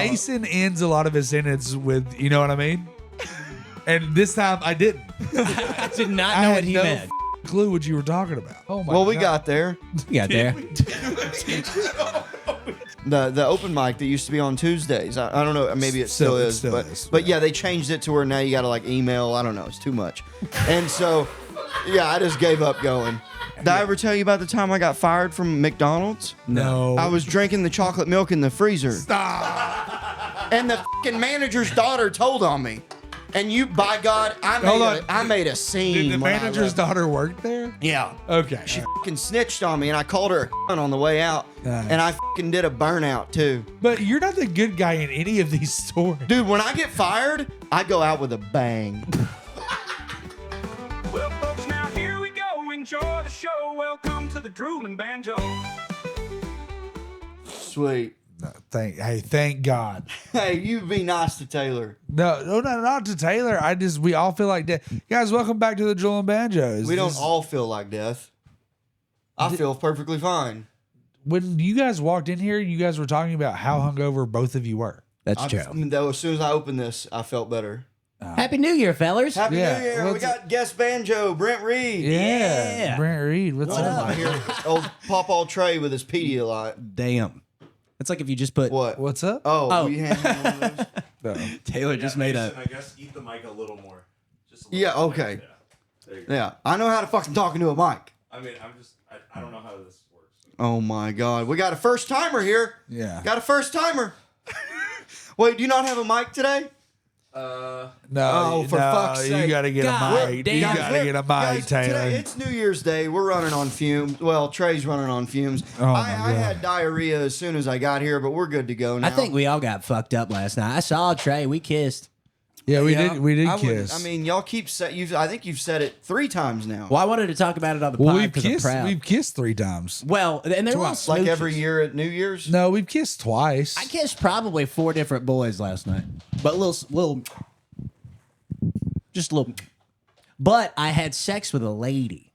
Mason ends a lot of his sentence with, you know what I mean? And this time I didn't. I did not know what he meant. Clue what you were talking about. Oh my Well, God. we got there. You got there. The open mic that used to be on Tuesdays. I don't know. Maybe it still is. But yeah, they changed it to where now you got to like email. I don't know. It's too much. And so, yeah, I just gave up going. Did I ever tell you about the time I got fired from McDonald's? No. I was drinking the chocolate milk in the freezer. Stop. And the fucking manager's daughter told on me. And you, by God, I made a scene. Did the when I manager's left. daughter work there? Yeah. Okay. She fucking snitched on me, and I called her a cunt on the way out. And I fucking did a burnout, too. But you're not the good guy in any of these stories. Dude, when I get fired, I go out with a bang. Well, folks, now here we go. Enjoy the show. Welcome to the Drooling banjos. Sweet. Thank God. Hey, you be nice to Taylor. No, not to Taylor. We all feel like that. Guys, welcome back to the Drooling Banjos. We don't all feel like death. I feel perfectly fine. When you guys walked in here, you guys were talking about how hungover both of you were. That's true. Though, as soon as I opened this, I felt better. Happy New Year, fellers. Happy Yeah, New Year. We what's got guest banjo, Brent Reed. Yeah. Brent Reed, what's up? I hear old Pawpaw Trey with his Pedialyte. Damn. It's like if you just put What? What's up? Oh, we hand me one of those? No. Taylor just made a. I guess eat the mic a little more. Just a little Yeah, bit. okay. Yeah. There you go. Yeah, I know how to fucking talk into a mic. I mean, I don't know how this works. Oh my God, we got a first timer here. Yeah. Got a first timer. Wait, do you not have a mic today? No, Oh, for fuck's you sake. gotta get God a mic. damn. You gotta get a mic, Guys, Taylor. Today, it's New Year's Day. We're running on fumes. Well, Trey's running on fumes. Oh, my I God. had diarrhea as soon as I got here, but we're good to go now. I think we all got fucked up last night. I saw Trey. We kissed. Yeah, we Yeah, did. We did I wouldn't- kiss. I mean, y'all keep I think you've said it 3 times now. Well, I wanted to talk about it on the well, pod we've because I'm kissed. proud. We've kissed 3 times. Well, and they're all Twice. Like smooches. every year at New Year's. No, we've kissed twice. I kissed probably 4 different boys last night, but just a little. But I had sex with a lady,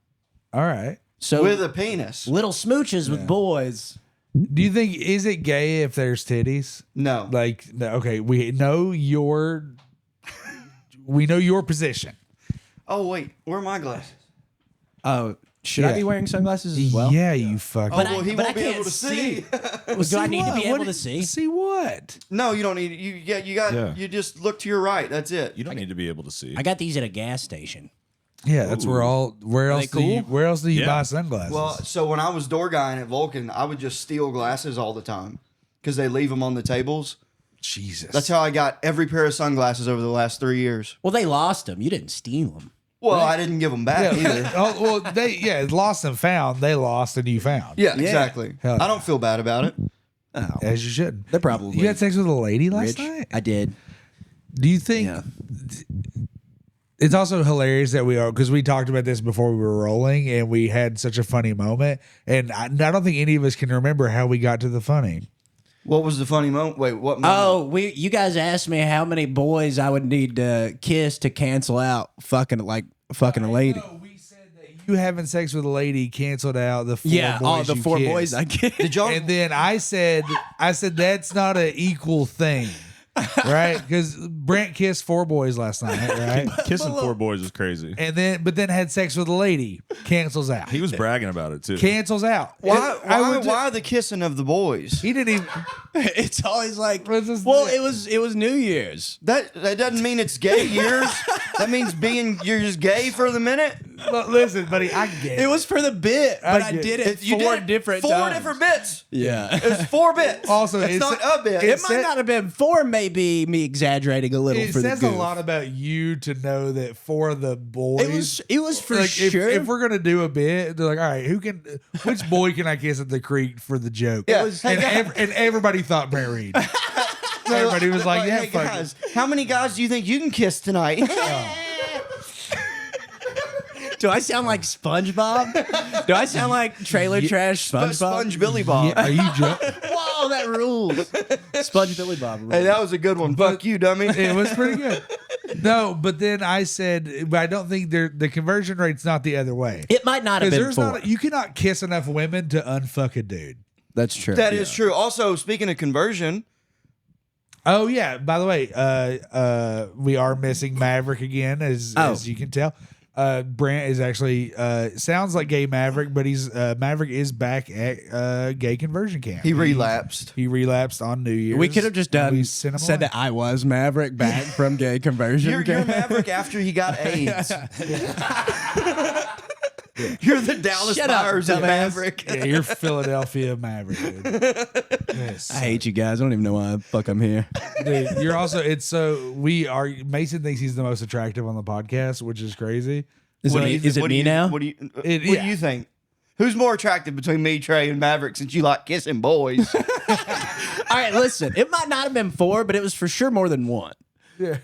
All right. so With a penis. little smooches with boys. Do you think is it gay if there's titties? No. Like, no, okay, we know your position. Oh wait, where are my glasses? Oh, should I Yeah. be wearing sunglasses as well? yeah, you fucking. Oh, But well, he but won't be can't able to see. Well, do I need to be able to see? See what? No, you don't need. You got. Yeah. You just look to your right. That's it. You don't need to be able to see. I got these at a gas station. Yeah, that's where where else they cool? where else do you Yeah. buy sunglasses? Well, so when I was door guying at Vulcan, I would just steal glasses all the time because they leave them on the tables. Jesus. That's how I got every pair of sunglasses over the last 3 years. Well, they lost them. You didn't steal them. Well, I didn't give them back either. Oh, well, they lost and found. They lost and you found. Yeah, exactly. Hell I don't feel bad about it. Oh, As you should. they're probably You had sex with a lady last rich. night? I did. Do you think Yeah. it's also hilarious that we are, because we talked about this before we were rolling and we had such a funny moment. And I don't think any of us can remember how we got to the funny. What was the funny moment? Wait, what moment? Oh, you guys asked me how many boys I would need to kiss to cancel out fucking a lady. No, we said that you having sex with a lady canceled out the 4 Yeah, boys all the you 4 kissed. boys I kissed. Did y'all? And then I said that's not an equal thing. Right? Because Brent kissed 4 boys last night, right? Kissing 4 boys is crazy. And then had sex with a lady. Cancels out. He was bragging about it too. Cancels out. Why the kissing of the boys? He didn't even. It's always like, What's this well, thing? it was New Year's. That doesn't mean it's gay years. That means you're just gay for the minute. Look, listen, buddy, I get It was for the bit, but I get did it. it You 4 did different four times. different bits. Yeah. It's 4 bits. Also, it's not a bit. It might not have been 4, maybe me exaggerating a little It for the says a goof. lot about you to know that for the boys. It was for like sure. if we're gonna do a bit, they're like, all right, which boy can I kiss at the creek for the joke? Yeah. And everybody thought Brent Reed. Everybody was like, yeah, hey fuck guys, how many guys do you think you can kiss tonight? Do I sound like SpongeBob? Do I sound like trailer trash SpongeBob? Sponge Billy Bob. Are you joking? Whoa, that rules. Sponge Billy Bob rules. Hey, that was a good one. Fuck you, dummy. It was pretty good. No, but then I said, but I don't think the conversion rate's not the other way. It might not have Because been there's 4. not you cannot kiss enough women to unfuck a dude. That's true. That is true. Also, speaking of conversion, Oh yeah. By the way, we are missing Maverick again, as you can tell. Brent is actually sounds like gay Maverick, but he's Maverick is back at gay conversion camp. He relapsed. He relapsed on New Year's. We could have just said that I was Maverick back from gay conversion. You're camp. Maverick after he got AIDS. You're the Dallas Shut up, Fires of dumbass. Maverick. Yeah, you're Philadelphia Maverick, dude. Yes. I hate you guys. I don't even know why the fuck I'm here. Dude, you're also Mason thinks he's the most attractive on the podcast, which is crazy. Is it me now? What do you think? Who's more attractive between me, Trey, and Maverick since you like kissing boys? All right, listen. It might not have been 4, but it was for sure more than 1. Yeah.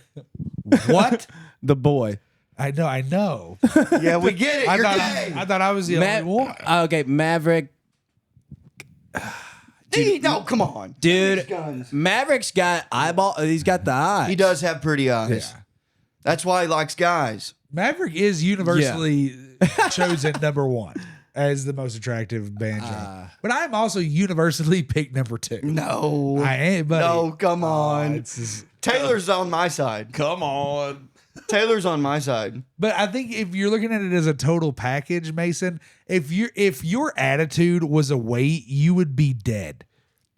What? The boy. I know. Yeah, we get it. You're gay. I thought I was the only one. Okay, Maverick. No, come on. Dude, Guns. Maverick's got he's got the eyes. He does have pretty eyes. Yeah. That's why he likes guys. Maverick is universally chosen number 1 as the most attractive banjo. But I'm also universally picked number 2. No. I ain't, buddy. No, come on. It's just, Taylor's on my side. Come on. Taylor's on my side. but I think if you're looking at it as a total package, Mason, if your attitude was a weight, you would be dead.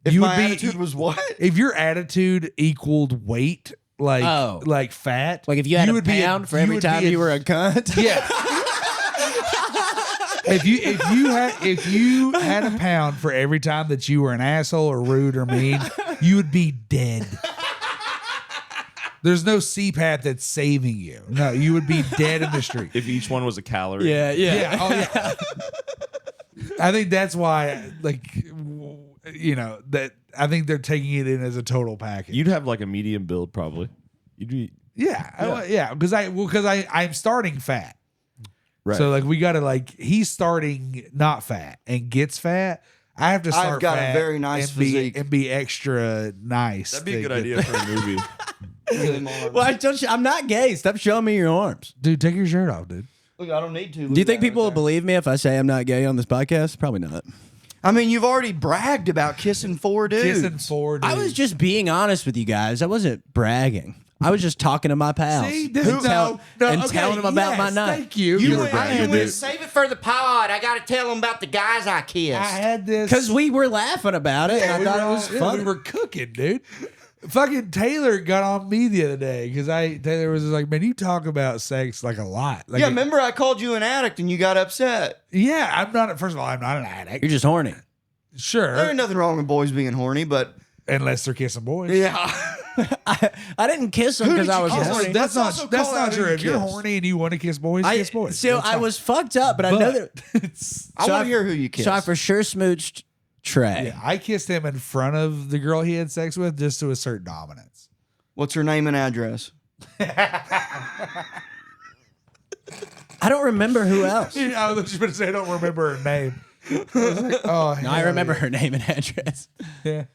If you my would attitude was what? if your attitude equaled weight, like fat, like if you had a would be pound for every would be time you were a cunt. yeah. If you had a pound for every time that you were an asshole or rude or mean, you would be dead. There's no CPAP that's saving you. No, you would be dead in the street. If each one was a calorie. Yeah. Yeah. Oh yeah. I think that's why, that I think they're taking it in as a total package. You'd have like a medium build probably. You'd be Because I'm starting fat. right. So we gotta he's starting not fat and gets fat. I have to start. I've got a fat very nice and physique. and be extra nice. That'd be a to good get idea there. for a movie. Well, I told you, I'm not gay. Stop showing me your arms. Dude, take your shirt off, dude. Look, I don't need to. Do you think people will believe me if I say I'm not gay on this podcast? Probably not. I mean, you've already bragged about kissing 4 dudes. Kissing 4 dudes. I was just being honest with you guys. I wasn't bragging. I was just talking to my pals. See, and telling them about my night. Thank you. You You're went, bragging, you went, dude. save it for the pod. I got to tell them about the guys I kissed. I had this Because we were laughing about it, and I thought it was fun. We were cooking, dude. Fucking Taylor got on me the other day because Taylor was just like, man, you talk about sex a lot. yeah, remember I called you an addict and you got upset. Yeah, I'm not. First of all, I'm not an addict. You're just horny. Sure, There ain't nothing wrong with boys being horny, but unless they're kissing boys. yeah. I didn't kiss them Who because did I you was kiss? horny. That's Let's also not. That's call out not who true. you If you're kissed. horny and you want to kiss boys, kiss boys. So That's I fine. was fucked up, but I know that. I want to hear who you kissed. So I for sure smooched Trey. Yeah, I kissed him in front of the girl he had sex with just to assert dominance. What's her name and address? I don't remember who else. I was just going to say I don't remember her name. I was like, oh, No, I remember her name and address. Yeah.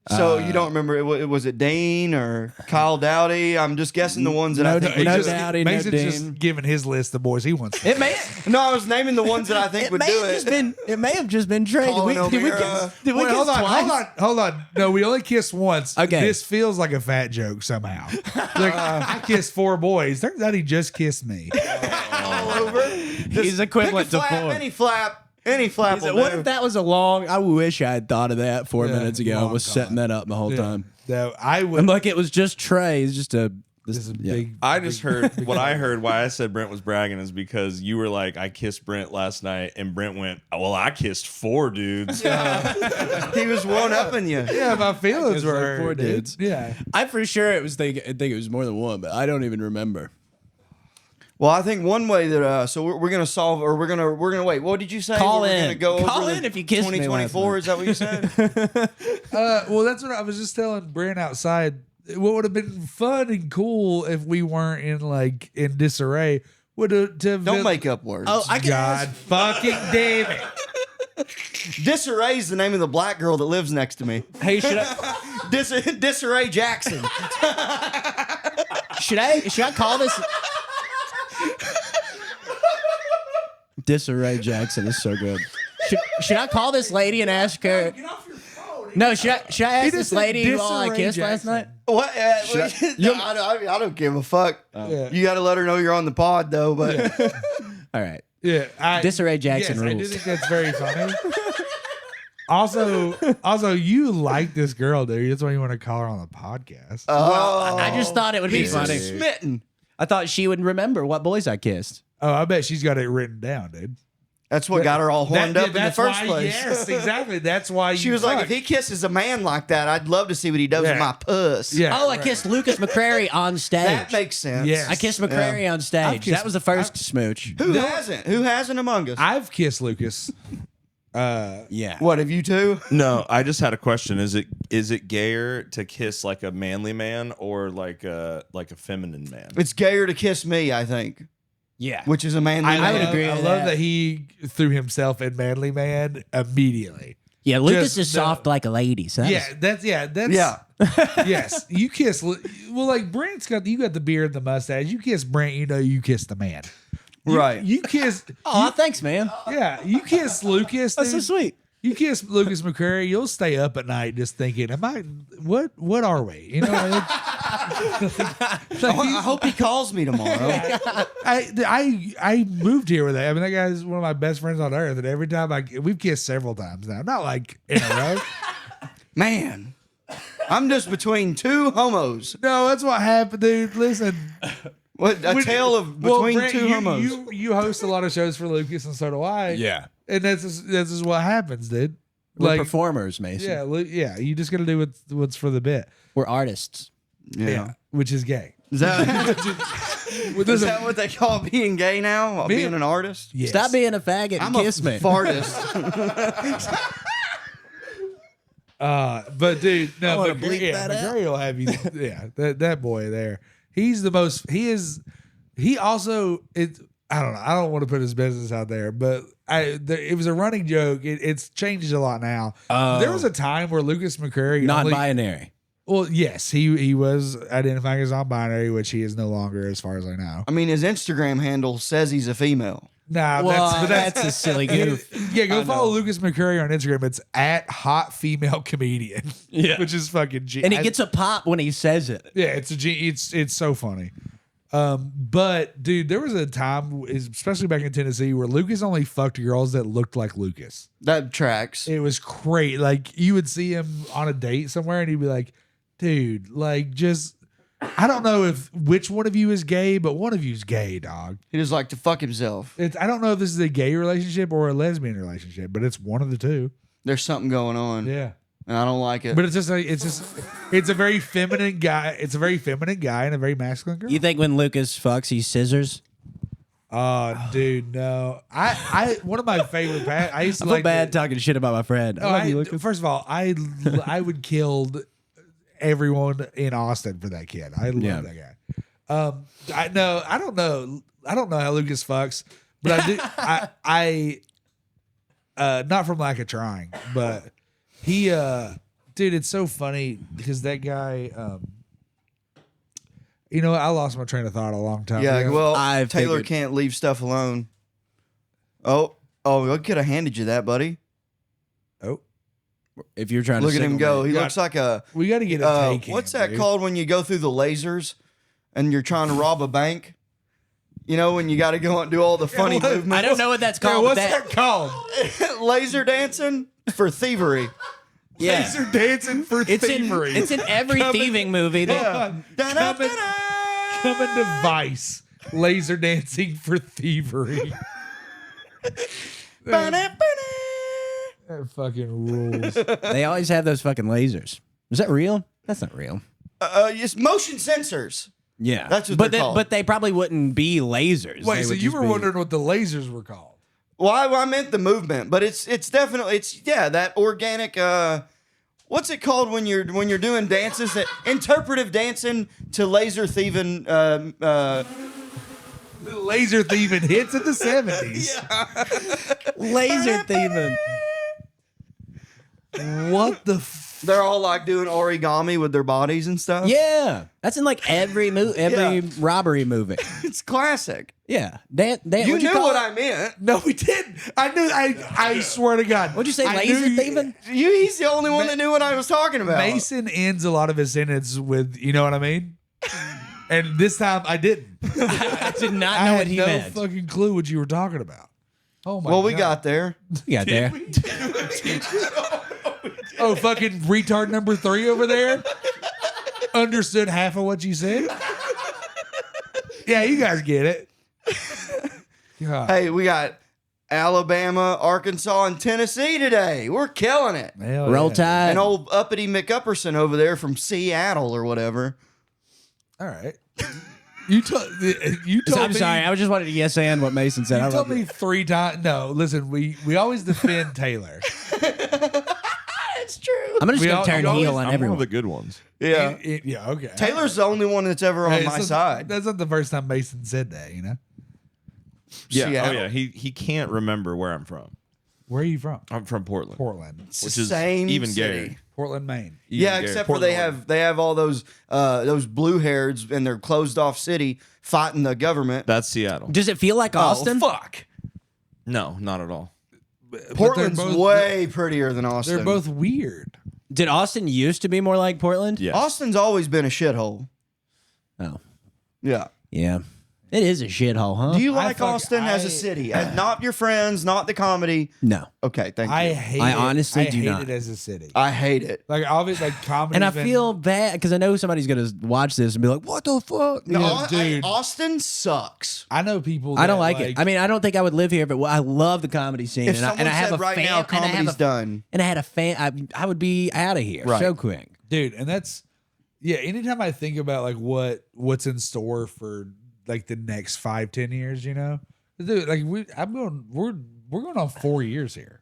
So you don't remember? Was it Dean or Kyle Dowdy? I'm just guessing the ones that I think. no would do it. Dowdy, no Mason's Dean. just giving his list of boys he wants. It may No, I was naming the ones that I think would do it. It may have just been Trey. Colin Did we O'Meara. kiss Wait, hold on, twice? hold on. No, we only kissed once. Okay. This feels like a fat joke somehow. I kissed 4 boys. Turns out he just kissed me. All over. He's equivalent Pick to a flap, 4. any flap. He said, will what do. if that was a long? I wish I had thought of that 4 Yeah, minutes ago. I long was gone. setting that up the whole time. No, I would. I'm like, it was just Trey. It's just a. this is a yeah. big. I just heard what I heard. Why I said Brent was bragging is because you were like, I kissed Brent last night, and Brent went, well, I kissed 4 dudes. He was one upping you. Yeah, my feelings It's like were 4 dude. dudes. Yeah. I for sure it was. I think it was more than one, but I don't even remember. Well, I think one way that so we're gonna solve, or we're gonna wait. What did you say? Call We're in. gonna go Call over in the if you kissed me last 2024. night. Is that what you said? Well, that's what I was just telling Brent outside. What would have been fun and cool if we weren't in disarray would have to Don't make up words. Oh, I can God ask- fucking damn it. Disarray is the name of the black girl that lives next to me. Hey, should I? Disarray Jackson. Should I call this? Disarray Jackson is so good. Should I call this lady and ask her? Get off your phone. No, should I ask this lady who all I kissed last night? What? I don't give a fuck. Yeah. You got to let her know you're on the pod, though. But All right. Yeah, Disarray Jackson yes, I do rules. think that's very funny. Also, you like this girl, dude. That's why you want to call her on the podcast. I just thought it would be he's funny. smitten. I thought she would remember what boys I kissed. Oh, I bet she's got it written down, dude. That's what got her all horned up in the That's first why- place. Yes, exactly. That's why She was like, if he kisses a man like that, I'd love to see what he does with my puss. Yeah. Oh, I kissed Lucas McCrary on stage. That makes sense. Yes. I kissed McCrary on stage. kissed- That was the first smooch. Who hasn't? Who hasn't among us? I've kissed Lucas. Yeah. What, have you two? No, I just had a question. Is it gayer to kiss like a manly man or like a feminine man? It's gayer to kiss me, I think, Yeah. which is a manly I would man. agree I with love that. that he threw himself in Manly Man immediately. Yeah, Lucas Just is soft like a lady. So That's Yeah. yes. You kiss. Well, like Brent's you got the beard and the mustache. You kiss Brent, you kiss the man. Right. You kiss. Oh, thanks, man. Yeah, you kiss Lucas. That's so dude. sweet. You kiss Lucas McCrary, you'll stay up at night just thinking, what are we? You know, I hope he calls me tomorrow. I moved here with that. I mean, that guy's one of my best friends on earth, and every time we've kissed several times now, not like in a row. Man, I'm just between two homos. No, that's what happened, dude. Listen, What a tale of between Brent, two homos. You host a lot of shows for Lucas, and so do I. Yeah. and that's just what happens, dude. We're performers, Mason. Yeah. You just got to do what's for the bit. We're artists. Yeah. Which is gay. Is that what they call being gay now? Being an artist? Yes. Stop being a faggot I'm and kiss me. fartist. But dude, no, wanna McCurry, bleep that out. McCurry will have you. Yeah, that boy there. He's the most. He also. I don't know. I don't want to put his business out there, but it was a running joke. It's changed a lot now. There was a time where Lucas McCurry Non-binary. Well, yes, he was identifying as non-binary, which he is no longer, as far as I know. I mean, his Instagram handle says he's a female. Nah, Well, that's that's a silly goof. Yeah, go follow Lucas McCurry on Instagram. It's at hot female comedian. Yeah. Which is fucking And he gets a pop when he says it. yeah, it's so funny. But dude, there was a time, especially back in Tennessee, where Lucas only fucked girls that looked like Lucas. That tracks. It was great. Like you would see him on a date somewhere, and he'd be like, "Dude, like just." I don't know which one of you is gay, but one of you is gay, dog. He just like to fuck himself. I don't know if this is a gay relationship or a lesbian relationship, but it's one of the two. There's something going on. Yeah. And I don't like it. But it's a very feminine guy. It's a very feminine guy and a very masculine girl. You think when Lucas fucks, he scissors? Oh, dude, no. I one of my favorite. I used to I feel like bad talking shit about my friend. No, first of all, I would kill everyone in Austin for that kid. I love that guy. I don't know how Lucas fucks, but I do. I not from lack of trying, but he, dude, it's so funny because that guy. You know, I lost my train of thought a long time yeah, ago. well, I've Taylor figured. can't leave stuff alone. Oh, I could have handed you that, buddy. Oh, If you're trying to Look at him signal go. me. He looks like a. we got to get a take. What's that called when you go through the lasers and you're trying to rob a bank? You know, when you got to go and do all the funny movements. I don't know what that's called. What's but that called? Laser dancing for thievery. Yeah. Laser dancing for thievery. It's in every thieving movie. That, Coming to Vice. Laser dancing for thievery. That fucking rules. They always have those fucking lasers. Is that real? That's not real. It's motion sensors. Yeah, That's what but they're called. But they probably wouldn't be lasers. Wait, They so would you just were be- wondering what the lasers were called? Well, I meant the movement, but it's definitely that organic. What's it called when you're doing dances? That interpretive dancing to laser thieving. Laser thieving hits in the 70s. laser thieving. What the They're all like doing origami with their bodies and stuff. Yeah, that's in like every robbery movie. It's classic. Yeah, Dan, You knew what I I meant. No, we didn't. I knew. I swear to God. What'd you say, I lazy knew- thieving? He's the only one that knew what I was talking about. Mason ends a lot of his sentences with, you know what I mean? And this time I didn't. I did not I know had what he no meant. fucking clue what you were talking about. Oh my Well, God. we got there. You got there. Oh, fucking retard number 3 over there understood half of what you said. Yeah, you guys get it. God. Hey, we got Alabama, Arkansas, and Tennessee today. We're killing it. Hell Roll yeah. Tide. And old uppity McUpperson over there from Seattle or whatever. All right. You told I'm me. sorry. I was just wanted to yes and what Mason said. I You told love me it. 3 times. No, listen. We always defend Taylor. It's true. I'm just We gonna all- turn you always- heel on I'm one everyone. of the good ones. Yeah. Yeah. Okay. Taylor's the only one that's ever on Hey, my so side. That's not the first time Mason said that. You know. Yeah. Seattle. Oh yeah. He can't remember where I'm from. Where are you from? I'm from Portland. Portland. It's which the is same even city. gayer. Portland, Maine. Even Yeah, gayer. except for Portland, they have all those blue hairs in their closed off city fighting the government. That's Seattle. Does it feel like Austin? Oh, fuck. No, not at all. Portland's both- way prettier than Austin. They're both weird. Did Austin used to be more like Portland? Yes. Austin's always been a shithole. Oh, Yeah. yeah. It is a shithole, huh? Do you I like fuck- Austin as a I- city? Not your friends, not the comedy. No. Okay, thank you. I hate. I it. honestly I do hate not. it as a city. I hate it. Like obviously, like comedy. And I feel bad because I know somebody's gonna watch this and be like, "What the fuck?" No, Yeah, dude. Austin sucks. I know people. I don't that, like it. I mean, I don't think I would live here, but I love the comedy scene. If and someone I have said a right fan, now and I have comedy's a, done, and I had a fan, I would be out of here Right. so quick. dude, and that's yeah. Anytime I think about like what's in store for like the next 5-10 years, you know, dude, like we're going on 4 years here.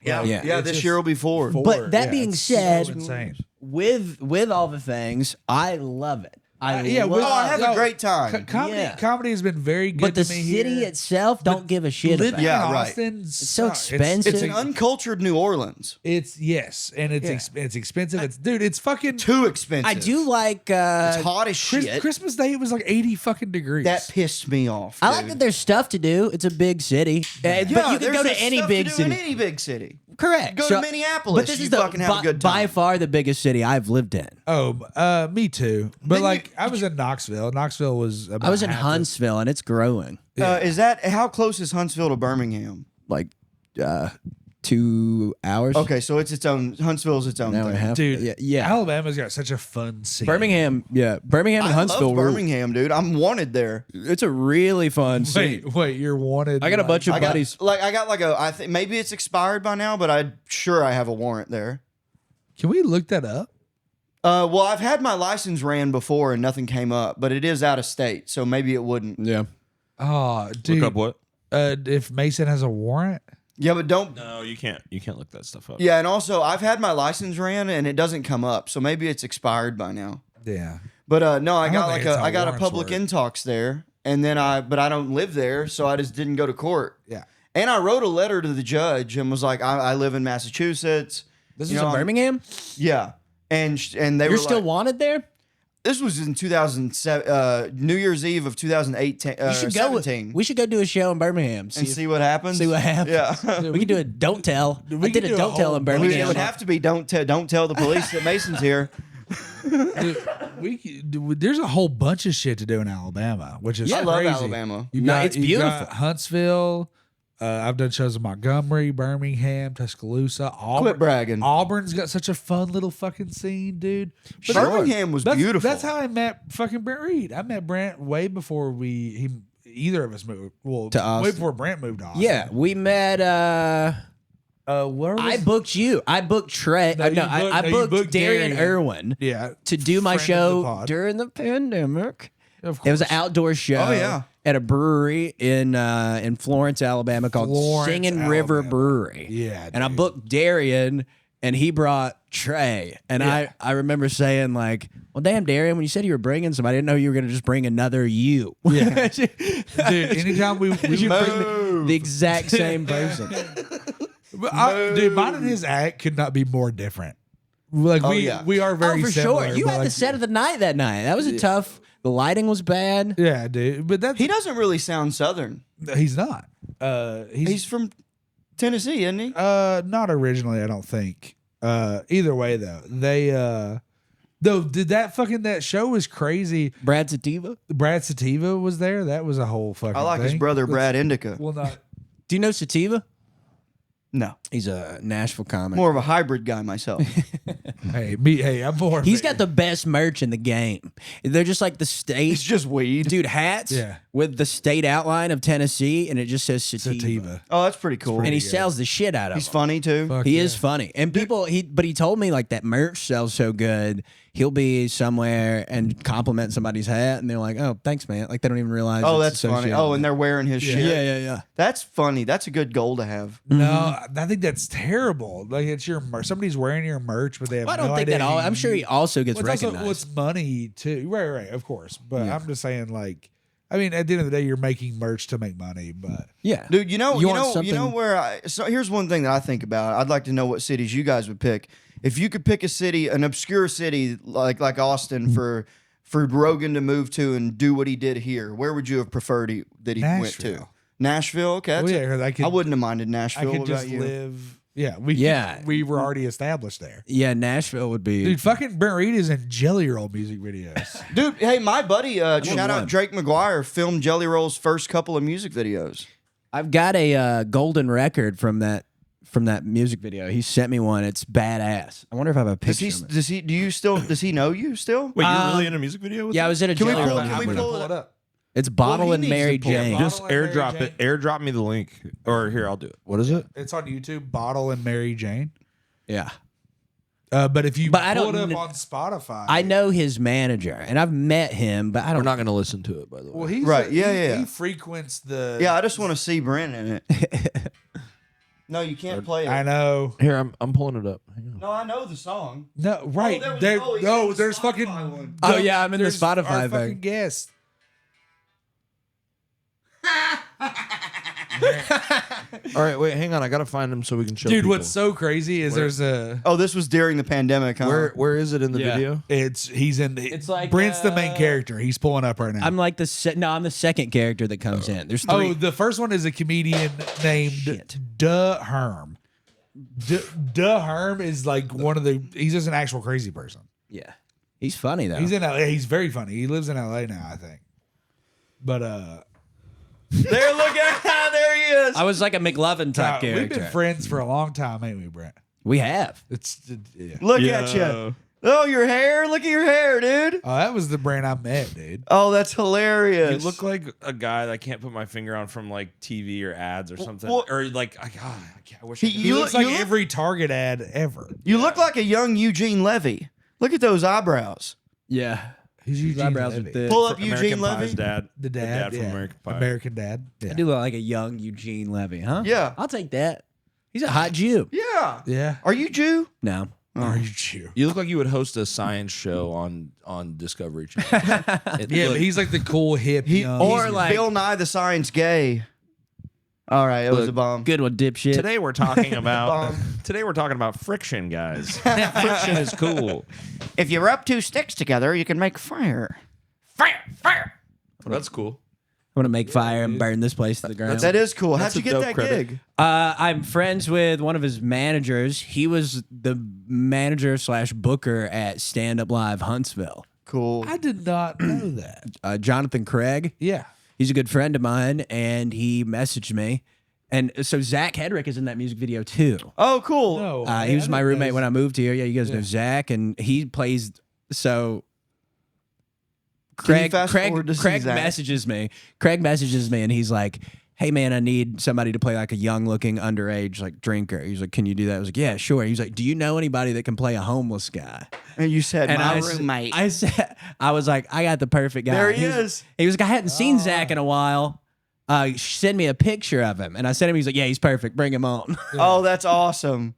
yeah, Yeah. yeah. It's This just year will be 4. But that Yeah, being it's said, so insane. with all the things, I love it. Yeah, love Oh, I have No, a great time. Comedy, Yeah. comedy has been very good. But the to me city here. itself don't give a shit Living about. in Yeah, right. Austin, It's so sucks. expensive. It's an uncultured New Orleans. It's yes, and it's it's expensive. It's dude, it's fucking Too expensive. I do like. It's hot as Chris, shit. Christmas Day. It was like 80 fucking degrees. That pissed me off. I like dude. that there's stuff to do. It's a big city, but you can there's go to just any stuff big to do in city. any big city. Correct. Go to Minneapolis, But this you is the fucking have a good by time. far the biggest city I've lived in. me too. But Then like you- I was in Knoxville. Knoxville was. About I was in half Huntsville, and it's growing. Is that how close is Huntsville to Birmingham? Like 2 hours. Okay, so it's its own. Huntsville's its own An hour and a thing. half. Dude, Yeah. Alabama's got such a fun scene. Birmingham. Yeah. Birmingham and I Huntsville. love Birmingham, dude. I'm wanted there. It's a really fun city. Wait, you're wanted. I got a like- bunch of I got buddies. I think maybe it's expired by now, but I'm sure I have a warrant there. Can we look that up? Well, I've had my license ran before and nothing came up, but it is out of state, so maybe it wouldn't. Yeah. Oh, dude. Look up what? If Mason has a warrant. Yeah, but don't. No, you can't. You can't look that stuff up. Yeah, and also I've had my license ran and it doesn't come up, so maybe it's expired by now. Yeah. But no, I don't think it's how I got a warrants public work. intox there, and then I don't live there, so I just didn't go to court. Yeah. And I wrote a letter to the judge and was like, I live in Massachusetts. This You is know, in I'm- Birmingham. Yeah, and they You're were still like, wanted there. this was in 2007, New Year's Eve of 2018. You should go. 17. We should go do a show in Birmingham. and see what happens. see what happens. Yeah. We can do a don't tell. We I did could a do a don't tell whole in bunch- It Birmingham. would have to be don't tell the police that Mason's here. There's a whole bunch of shit to do in Alabama, which is I love crazy. Alabama. No, it's you got beautiful. Huntsville. I've done shows in Montgomery, Birmingham, Tuscaloosa, Auburn. Quit bragging. Auburn's got such a fun little fucking scene, dude. But Birmingham was beautiful. That's how I met fucking Brent Reed. I met Brent way before either of us moved. Well, To Austin. way before Brent moved to Austin. Yeah, we met. Where was I booked you. I booked Trey. No, you I booked booked Darian Irwin yeah to do my Friend of the show pod. during the pandemic. Of It was an course. outdoor show. Oh, yeah. At a brewery in Florence, Alabama called Florence, Singing River Alabama. Brewery. Yeah, And I dude. booked Darian, and he brought Trey. And Yeah. I remember saying like, "Well, damn, Darian, when you said you were bringing somebody, I didn't know you were going to just bring another you." Yeah. Dude, anytime we You bring the exact same person. dude, mine and his act could not be more different. Like yeah. we are very for similar. sure. You but had like, the set of the night that night. That was a tough. The lighting was bad. Yeah, dude. But that's He doesn't really sound Southern. he's not. He's from Tennessee, isn't he? Not originally, I don't think. Either way though, they though did that show was crazy. Brad Sativa. Brad Sativa was there. That was a whole fucking. I like his thing. brother Brad Indica. Well, not. Do you know Sativa? No, He's a Nashville comic. more of a hybrid guy myself. Hey, I'm more. He's got the best merch in the game. They're just like the state. It's just weed. Dude, hats Yeah. with the state outline of Tennessee, and it just says Sativa. Sativa. Oh, that's pretty cool. And he good. sells the shit out of He's them. funny too. Fuck He yeah. is funny. And people, but he told me like that merch sells so good, he'll be somewhere and compliment somebody's hat, and they're like, oh, thanks, man. Like they don't even realize. Oh, it's that's funny. associated Oh, with and it. they're wearing his shit. Yeah. That's funny. That's a good goal to have. No, I think that's terrible. Like it's your somebody's wearing your merch, but they have Well, I don't no think idea that all. who I'm sure he also gets Well, it's recognized. also what's money too. Right, of course. But I'm just saying, like, I mean, at the end of the day, you're making merch to make money. But yeah, Dude, you know want something- where so here's one thing that I think about. I'd like to know what cities you guys would pick. If you could pick a city, an obscure city like Austin for Rogan to move to and do what he did here, where would you have preferred that he went to? Nashville. Nashville? Okay. Well, that's yeah, 'cause I I wouldn't have minded I Nashville. could What just about you? live. Yeah, we were already established there. yeah. Nashville would be. Dude, fucking Brent Reed is in Jelly Roll music videos. Dude, hey, my buddy, shout one. out Drake McGuire, filmed Jelly Roll's first couple of music videos. I've got a golden record from that music video. He sent me one. It's badass. I wonder if I have a picture. of it. Does he know you still? Wait, you're really in a music video with Yeah, I him? was at a Can we Jelly pull- Roll can we music pull video. it up? It's Bottle he and needs Mary to pull it Jane. up. Just Bottle and Mary airdrop Jane. it. Airdrop me the link. Or here, I'll do it. What is it? It's on YouTube, Bottle and Mary Jane. Yeah. But if you But I pull it don't up kn- on Spotify, I know his manager, and I've met him, but I We're don't. not going to listen to it, by the way. well, he's Right, yeah. He frequents the. Yeah, I just want to see Brent in it. No, you can't play it. I know. Here, I'm pulling it up. Hang on. No, I know the song. No, right. there was- there, oh, he's no, in the there's Spotify fucking. one. Oh, yeah, I'm in the there's Spotify our thing. fucking guest. All right, wait, hang on. I got to find him so we can show Dude, people. what's so crazy is there's a. Oh, this was during the pandemic, huh? Where is it in the Yeah. video? He's in. It's like, Brent's the main character. He's pulling up right now. I'm like I'm the second character that comes in. There's three. Oh, the first one is a comedian named Shit. Duh Herm. Duh Herm is like one of the. He's just an actual crazy person. Yeah, he's funny though. He's in LA. He's very funny. He lives in LA now, I think. But there, look at there he is. I was like a McLovin type we've character. been friends for a long time, ain't we, Brent? We have. It's yeah. Look at you. Oh, your hair. Look at your hair, dude. Oh, that was the Brent I met, dude. Oh, that's You hilarious. look like a guy that I can't put my finger on from like TV or ads or something. well- or like, I wish I could. He You looks look- like you look- every Target ad ever. You look like a young Eugene Levy. Look at those eyebrows. Yeah. His His Eugene eyebrows are Levy. thick. Pull up American Eugene Pie's Levy. dad. The dad, from yeah. American Pie. American Dad. Yeah. I do look like a young Eugene Levy, huh? Yeah. I'll take that. He's a hot Jew. Yeah. Yeah. Are you Jew? No. Are you Jew? You look like you would host a science show on Discovery Channel. Yeah, but he's like the cool hip. young- or He's like- Bill Nye the Science Gay. All right, it was a bomb. Good one, dipshit. Today we're talking about friction, guys. Friction is cool. If you rub two sticks together, you can make fire. That's cool. I want to make fire and burn this place to the ground. That is cool. How'd That's you a get dope that credit. gig? I'm friends with one of his managers. He was the manager / booker at Stand Up Live Huntsville. Cool. I did not know that. Jonathan Craig. Yeah. He's a good friend of mine, and he messaged me. And so Zach Hedrick is in that music video too. Oh, cool. No, He was my roommate when I moved here. Yeah, you guys know Zach, and he plays. So Can you Craig, fast Craig, forward to see Craig Zach? messages me. Craig messages me, and he's like, "Hey man, I need somebody to play like a young-looking underage like drinker." He's like, "Can you do that?" I was like, "Yeah, sure." He's like, "Do you know anybody that can play a homeless guy?" And you said And my I s- roommate. I said, I was like, "I got the perfect guy." There he was- is. He was like, "I hadn't seen Zach in a while." Send me a picture of him, and I sent him. He's like, "Yeah, he's perfect. Bring him on." Oh, that's awesome.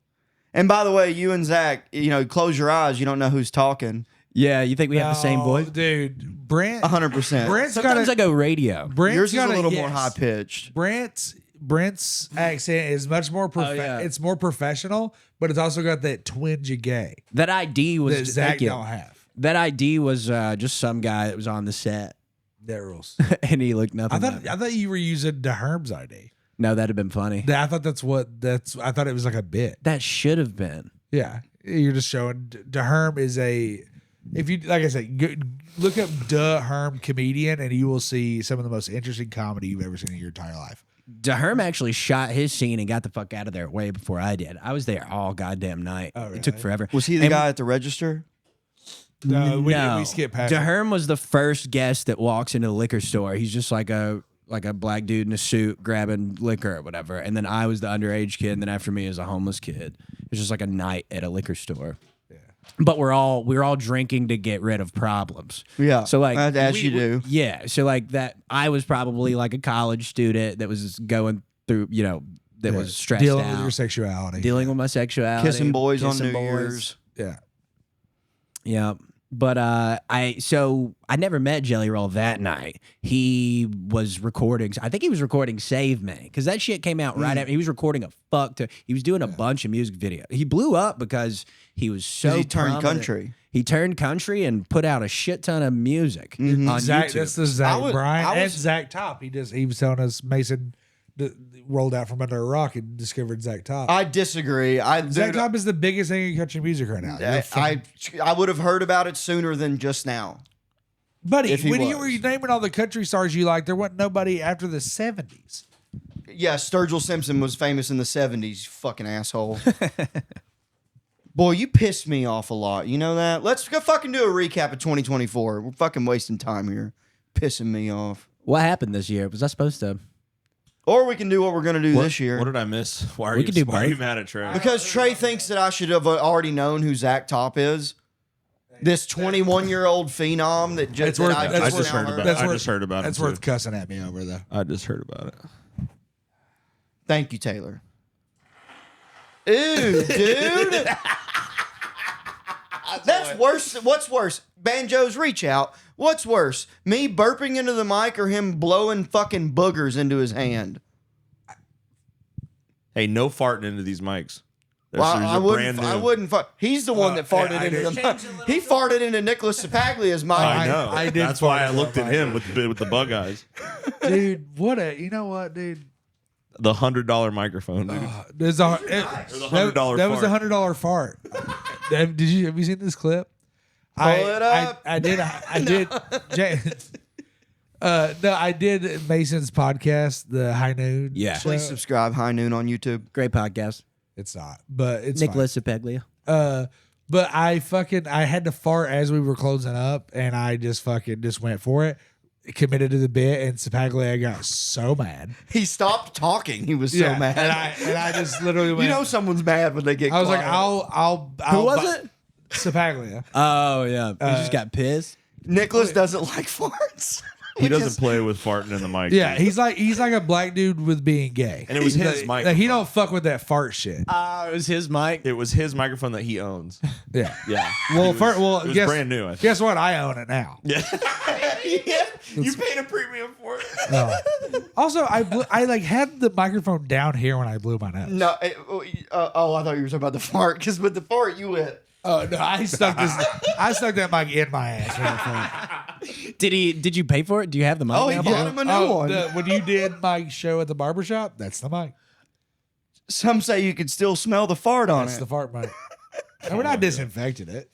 And by the way, you and Zach, close your eyes. You don't know who's talking. Yeah, you think we have the same No, voice? dude. Brent. 100%. Brent's got Sometimes I a. go radio. Brent's Yours is got a little more yes. high pitched. Brent's Brent's accent is much more it's more professional, but it's also got that twinge of gay That ID was that Zach thank you. don't have. That ID was just some guy that was on the set, That rules. and he looked nothing. I thought you were using DeHerm's ID. No, that'd have been funny. I thought I thought it was like a bit. That should have been. Yeah, you're just showing DeHerm is a. If you like I said, look up DeHerm comedian, and you will see some of the most interesting comedy you've ever seen in your entire life. DeHerm actually shot his scene and got the fuck out of there way before I did. I was there all goddamn night. Oh, really? It took forever. Was he the guy at the register? No, we No, skipped past it. DeHerm was the first guest that walks into the liquor store. He's just like a black dude in a suit grabbing liquor or whatever. And then I was the underage kid, and then after me is a homeless kid. It was just like a night at a liquor store. Yeah. But we're all drinking to get rid of problems. Yeah. So like as you do. Yeah. So like that I was probably like a college student that was going through, that was stressed dealing out. with your sexuality. Dealing with my sexuality. Kissing boys on kissing New boys. Year's. Yeah. Yeah. But I never met Jelly Roll that night. He was recording. I think he was recording "Save Me" because that shit came out right after. He was recording he was doing a bunch of music videos. He blew up because he was so He turned prominent. country. He turned country and put out a shit ton of music on Zach, YouTube. that's the Zach Bryan I and was- Zach Top. He was telling us Mason rolled out from under a rock and discovered Zach Top. I disagree. Zach Top is the biggest thing in country music right now. I would have heard about it sooner than just now. Buddy, if he when you was. were naming all the country stars you like, there wasn't nobody after the 70s. Yeah, Sturgill Simpson was famous in the 70s, you fucking asshole. Boy, you pissed me off a lot. You know that? Let's go fucking do a recap of 2024. We're fucking wasting time here. Pissing me off. What happened this year? Was I supposed to? Or we can do what we're going to do this year. What did I miss? Why are We you could do why are you both. mad at Trey? Because Trey thinks that I should have already known who Zach Top is. This 21-year-old phenom that just, It's worth- that that's I just just now heard about it. That's I worth- just heard about it. That's too. worth cussing at me over, though. I just heard about it. Thank you, Taylor. Ew, dude. That's worse. What's worse? Banjos, reach out. What's worse? Me burping into the mic or him blowing fucking boogers into his hand? Hey, no farting into these mics. Well, I brand new. wouldn't. He's the one that farted I into did. the mic. He farted into Nicholas Sapaglia's mic. I know. I did That's why I fart looked into at my him with the bug eyes. Dude, you know what, dude? The $100 microphone, dude. There's Or the $100 that was a fart. $100 fart. Have you seen this clip? Pull it up. I did. No, I did Mason's podcast, the High Noon. Yeah. show. Please subscribe. High Noon on YouTube. Great podcast. It's not, but it's Nicholas Sapeglia. fine. But I had to fart as we were closing up, and I just went for it. Committed to the bit, and Sapaglia got so mad. He stopped talking. He was so mad. and I just literally went. You know someone's mad when they get. I was like, quiet. I'll. Who was it? Sapaglia. Oh yeah, he just got pissed. Nicholas doesn't like farts. He doesn't play with farting in the mic. Yeah, dude. he's like a black dude with being gay. And it was his Like, mic. he don't fuck with that fart shit. It was his mic. It was his microphone that he owns. Yeah. Yeah. Well, It was guess, brand new. I think. Guess what? I own it now. Yeah. You paid a premium for it. Also, I like had the microphone down here when I blew my nose. No. I thought you were talking about the fart. Because with the fart, you went. Oh no, I stuck that mic in my ass. When I farted. Did you pay for it? Do you have the mic? Oh, he now? bought him a new one. When you did my show at the barbershop, that's the mic. Some say you could still smell the fart on That's it. the fart mic. And we're not disinfected it.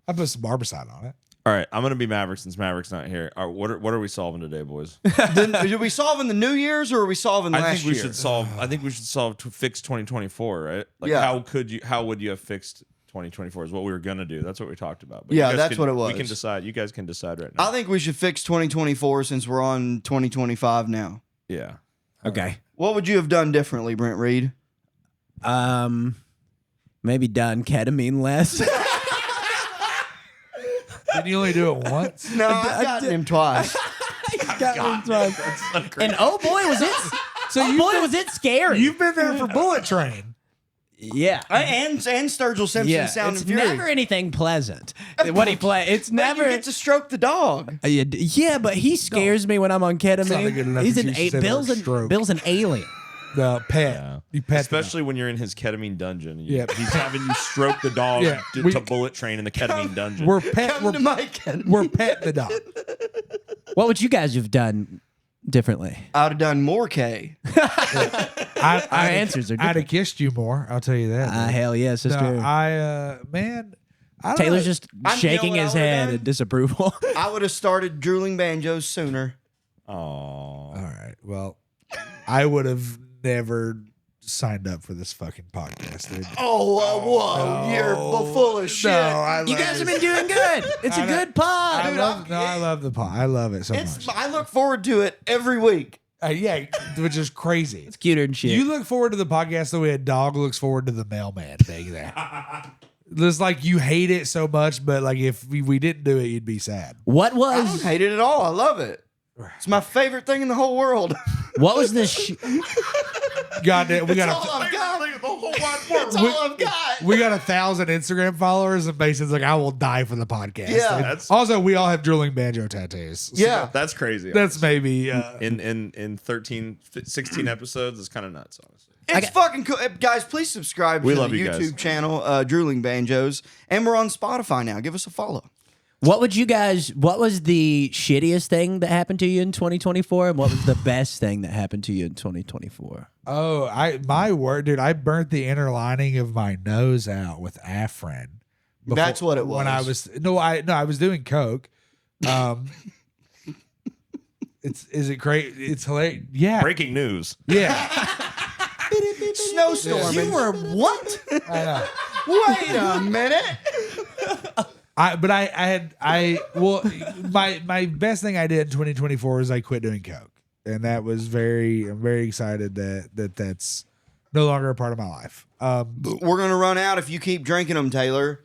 I put some barbicide on it. All right, I'm gonna be Maverick since Maverick's not here. All right, what are we solving today, boys? Are we solving the New Year's or are we solving I last think we year? should solve. I think we should solve to fix 2024, right? Like, Yeah. how would you have fixed 2024? Is what we were gonna do. That's what we talked about. But Yeah, you guys that's what it We can was. decide. You guys can decide right now. I think we should fix 2024 since we're on 2025 now. Yeah. Okay. What would you have done differently, Brent Reed? Maybe done ketamine less. Didn't you only do it once? No, I've gotten him twice. And oh boy, was it! Was it scary? You've been there for Bullet Train. Yeah. and Sturgill Simpson Yeah, Sound it's and Fury. never anything pleasant. What he play, it's But never. you get to stroke the dog. Yeah, but he scares me when I'm on not a good ketamine. enough He's an excuse to say the Bill's word stroke. Bill's an alien. The pet. Yeah. You pet Especially when you're in his ketamine dungeon. Yeah. He's having you stroke the dog Yeah. to bullet train in the ketamine dungeon. We're Come to my kennel. we're petting the dog. What would you guys have done differently? I'd have done more K. Our answers are I'd have different. kissed you more. I'll tell you that. Hell yeah, sister. No, man. I don't Taylor's know. just I'm shaking yelling his out head again. in disapproval. I would have started drooling banjos sooner. Aww. All right. Well, I would have never signed up for this fucking podcast, dude. Whoa, you're full of shit. No, I You love guys have this. been doing good. It's a good pod. I love the pod. I love it so It's. much. I look forward to it every week. Yeah, which is crazy. It's cuter than shit. You look forward to the podcast the way a dog looks forward to the mailman thing there. It's like you hate it so much, but like if we didn't do it, you'd be sad. what I don't was hate it at all. I love it. It's my favorite thing in the whole world. what was this? God damn, we That's got all I've got. The whole wide world. That's all I've got. we got 1,000 Instagram followers, and Mason's like, I will die for the podcast. Yeah. And That's- also, we all have drooling banjo tattoos. So Yeah. That's crazy. that's maybe. in 13, 16 episodes. It's kind of nuts, honestly. It's fucking cool. Guys, please subscribe We to love the you guys. YouTube channel, Drooling Banjos. And we're on Spotify now. Give us a follow. What was the shittiest thing that happened to you in 2024, and what was the best thing that happened to you in 2024? My word, dude, I burnt the inner lining of my nose out with Afrin. That's what it was. When I was doing coke. Is it great? It's hilarious. Yeah. Breaking news. Yeah. Snowstorm. You were what? I know. Wait a minute. My best thing I did in 2024 is I quit doing coke, and that was I'm very excited that's no longer a part of my life. We're going to run out if you keep drinking them, Taylor.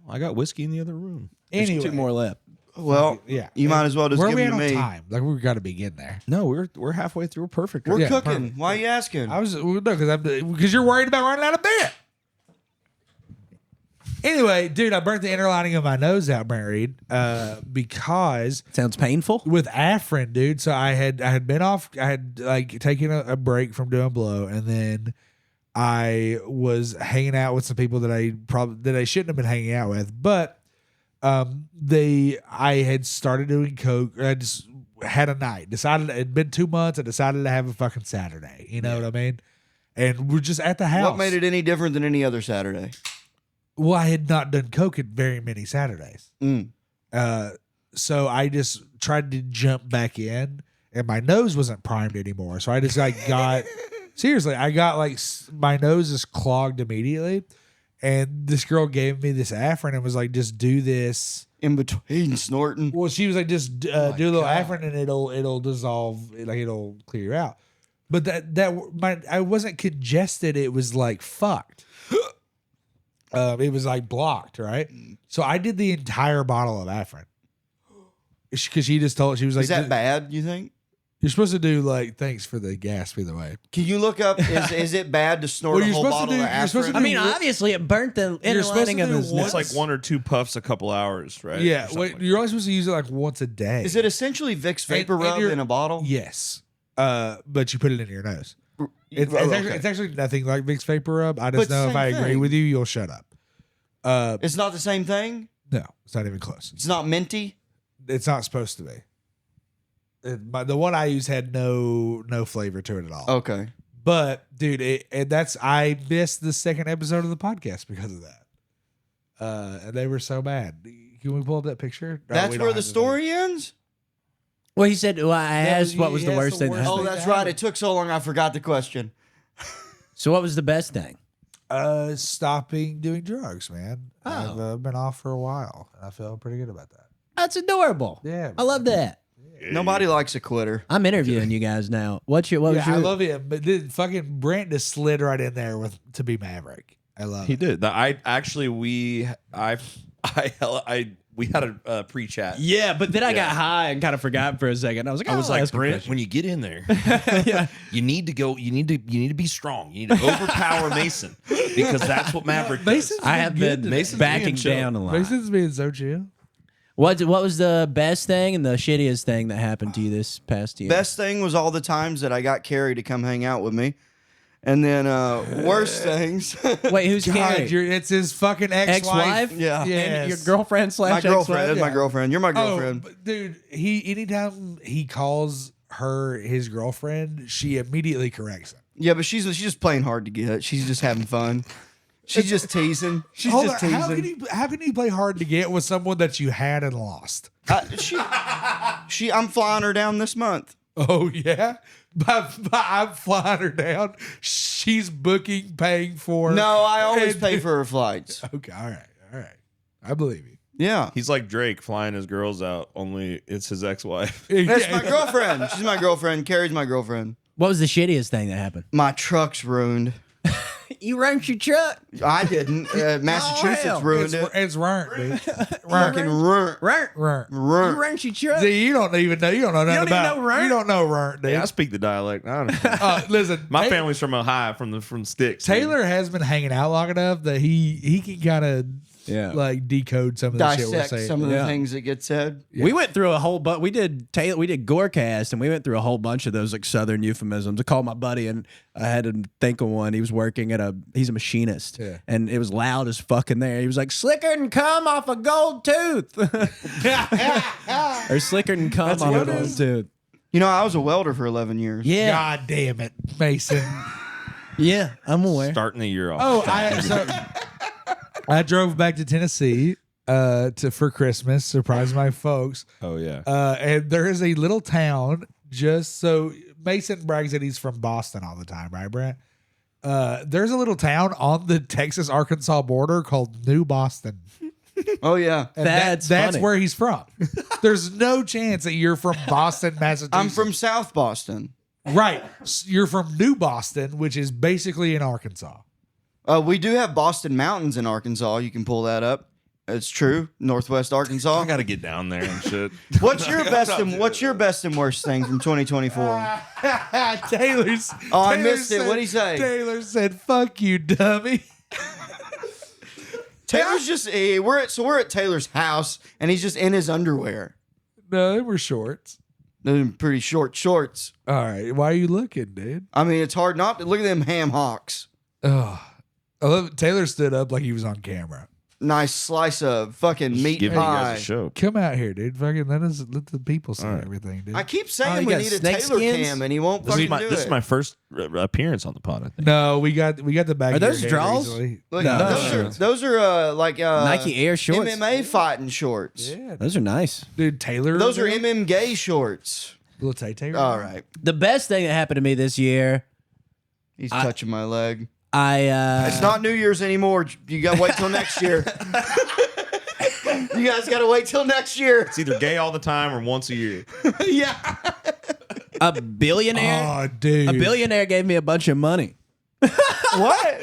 I got whiskey in the other room. Anyway, Two more left. Well, yeah, you might as well just where give are we them at to on me. time? Like we got to begin there. No, we're halfway through. We're perfect. We're Yeah, cooking. perfect. Why are you asking? I was no, because you're worried about running out of beer. Anyway, dude, I burnt the inner lining of my nose out, Brent Reed, because Sounds painful. with Afrin, dude. So I had been off. I had like taken a break from doing blow, and then I was hanging out with some people that I shouldn't have been hanging out with, but I had started doing coke. I just had a night. Decided it'd been 2 months. I decided to have a fucking Saturday. You know what I mean? And we're just at the house. What made it any different than any other Saturday? Well, I had not done coke in very many Saturdays. So I just tried to jump back in, and my nose wasn't primed anymore. So I just got seriously, I got my nose is clogged immediately. And this girl gave me this Afrin and was like, just do this. In between snorting. Well, she was like, just do a little Afrin and it'll dissolve, like it'll clear you out. But I wasn't congested. It was like fucked. It was like blocked, right? So I did the entire bottle of Afrin. Because she was like, Is that bad, you think? You're supposed to do like, thanks for the gas, by the way. Can you look up, is it bad to snort Well, a you're whole supposed to bottle do- of you're supposed to Afrin? I mean, obviously, it burnt the inner supposed lining to of do his one- It's like 1 or 2 puffs a couple hours, right? Yeah, Or something like you're only supposed to use it like once a day. Is it essentially Vicks Vapor And Rub you're- in a bottle? Yes. But you put it in your nose. It's, Oh, it's, okay. actually, it's actually nothing like Vicks Vapor Rub. I just But know if same I agree thing. with you, you'll shut up. It's not the same thing? No, it's not even close. It's not minty? It's not supposed to be. The one I used had no flavor to it at all. Okay. But dude, I missed the second episode of the podcast because of that. And they were so bad. Can we pull up that picture? No, That's we don't where have the story ends? Well, he said, I asked what was he the asked worst the thing. worst that Oh, happened. thing. that's right. It took so long I forgot the question. So what was the best thing? Stopping doing drugs, man. Oh. I've been off for a while, and I feel pretty good about that. That's adorable. Yeah, I love that. Nobody likes a quitter. I'm interviewing you guys now. What was your? I love it. But fucking Brent just slid right in there to be Maverick. I love He it. did. We had a pre-chat. Yeah, but then I got high and kind of forgot for a second. I was like, I was I'll like, ask a Brent, question. when you get in there, you need to go. You need to be strong. You need to overpower Mason because that's what Maverick does. Mason's I have good been today. Mason's backing being chill. down a lot. Mason's being so chill. What was the best thing and the shittiest thing that happened to you this past year? Best thing was all the times that I got Carrie to come hang out with me. And then worst things. Wait, who's God, Carrie? it's his fucking ex-wife. Yeah. And your girlfriend slash My girlfriend. ex-wife? That's my girlfriend. You're my girlfriend. But dude, anytime he calls her his girlfriend, she immediately corrects him. Yeah, but she's just playing hard to get. She's just having fun. She's just teasing. She's Hold just on, teasing. how can you play hard to get with someone that you had and lost? I'm flying her down this month. Oh yeah, I'm flying her down. She's booking, paying for. No, I always and- pay for her flights. Okay, all right. I believe you. Yeah. He's like Drake flying his girls out, only it's his ex-wife. That's my girlfriend. She's my girlfriend. Carrie's my girlfriend. What was the shittiest thing that happened? My truck's ruined. You wrecked your truck. I didn't. Massachusetts hell. ruined it. It's ruined, dude. Fucking ruined. You wrecked your truck. See, you don't even know. You don't know nothing don't even about. know runt? You don't know runt, dude. Yeah, I speak the dialect. I don't know. Listen, My family's from Ohio, from Sticks. Taylor has been hanging out long enough that he can kind of like decode some of the shit we're Dissect saying. some of the things that get said. We went through a whole bunch. We did Gorecast, and we went through a whole bunch of those like Southern euphemisms. I called my buddy, and I had to think of one. He was working at he's a machinist, and it was loud as fuck in there. He was like, "Slicker than cum off a gold tooth," or "Slicker than cum off a gold tooth." You know, I was a welder for 11 years. Yeah, God damn it, Mason. yeah, I'm aware. Starting the year off. Oh, I drove back to Tennessee for Christmas, surprise my folks. Oh yeah. And there is a little town just so Mason brags that he's from Boston all the time, right, Brent? There's a little town on the Texas-Arkansas border called New Boston. Oh, yeah. And That's that's funny. where he's from. There's no chance that you're from Boston, Massachusetts. I'm from South Boston. Right. You're from New Boston, which is basically in Arkansas. We do have Boston Mountains in Arkansas. You can pull that up. It's true. Northwest Arkansas. I gotta get down there and shit. What's your best and worst thing from 2024? Taylor's. Oh, I Taylor missed it. said- What'd he say? Taylor said, "Fuck you, dummy." Taylor's just we're at Taylor's house and he's just in his underwear. No, they were shorts. They're pretty short shorts. All right. Why are you looking, dude? I mean, it's hard not to look at them ham hocks. Oh, I love Taylor stood up like he was on camera. Nice slice of fucking meat Giving you guys pie. a show. Come out here, dude. Fucking let the people see All right. everything, dude. I keep Oh, saying you we got need a snake Taylor skins? cam and he won't This fucking is my do this it. is my first appearance on the pod. I think. No, we got the back. Are of your those head draws? recently. Look, No, those are like Nike Air shorts. MMA fighting shorts. Yeah, Those are nice. dude. Taylor. Those are MM gay shorts. little Tay. All right. The best thing that happened to me this year, He's touching my leg. I It's not New Year's anymore. You gotta wait till next year. You guys gotta wait till next year. It's either gay all the time or once a year. Yeah. a billionaire. Oh, dude. A billionaire gave me a bunch of money. What?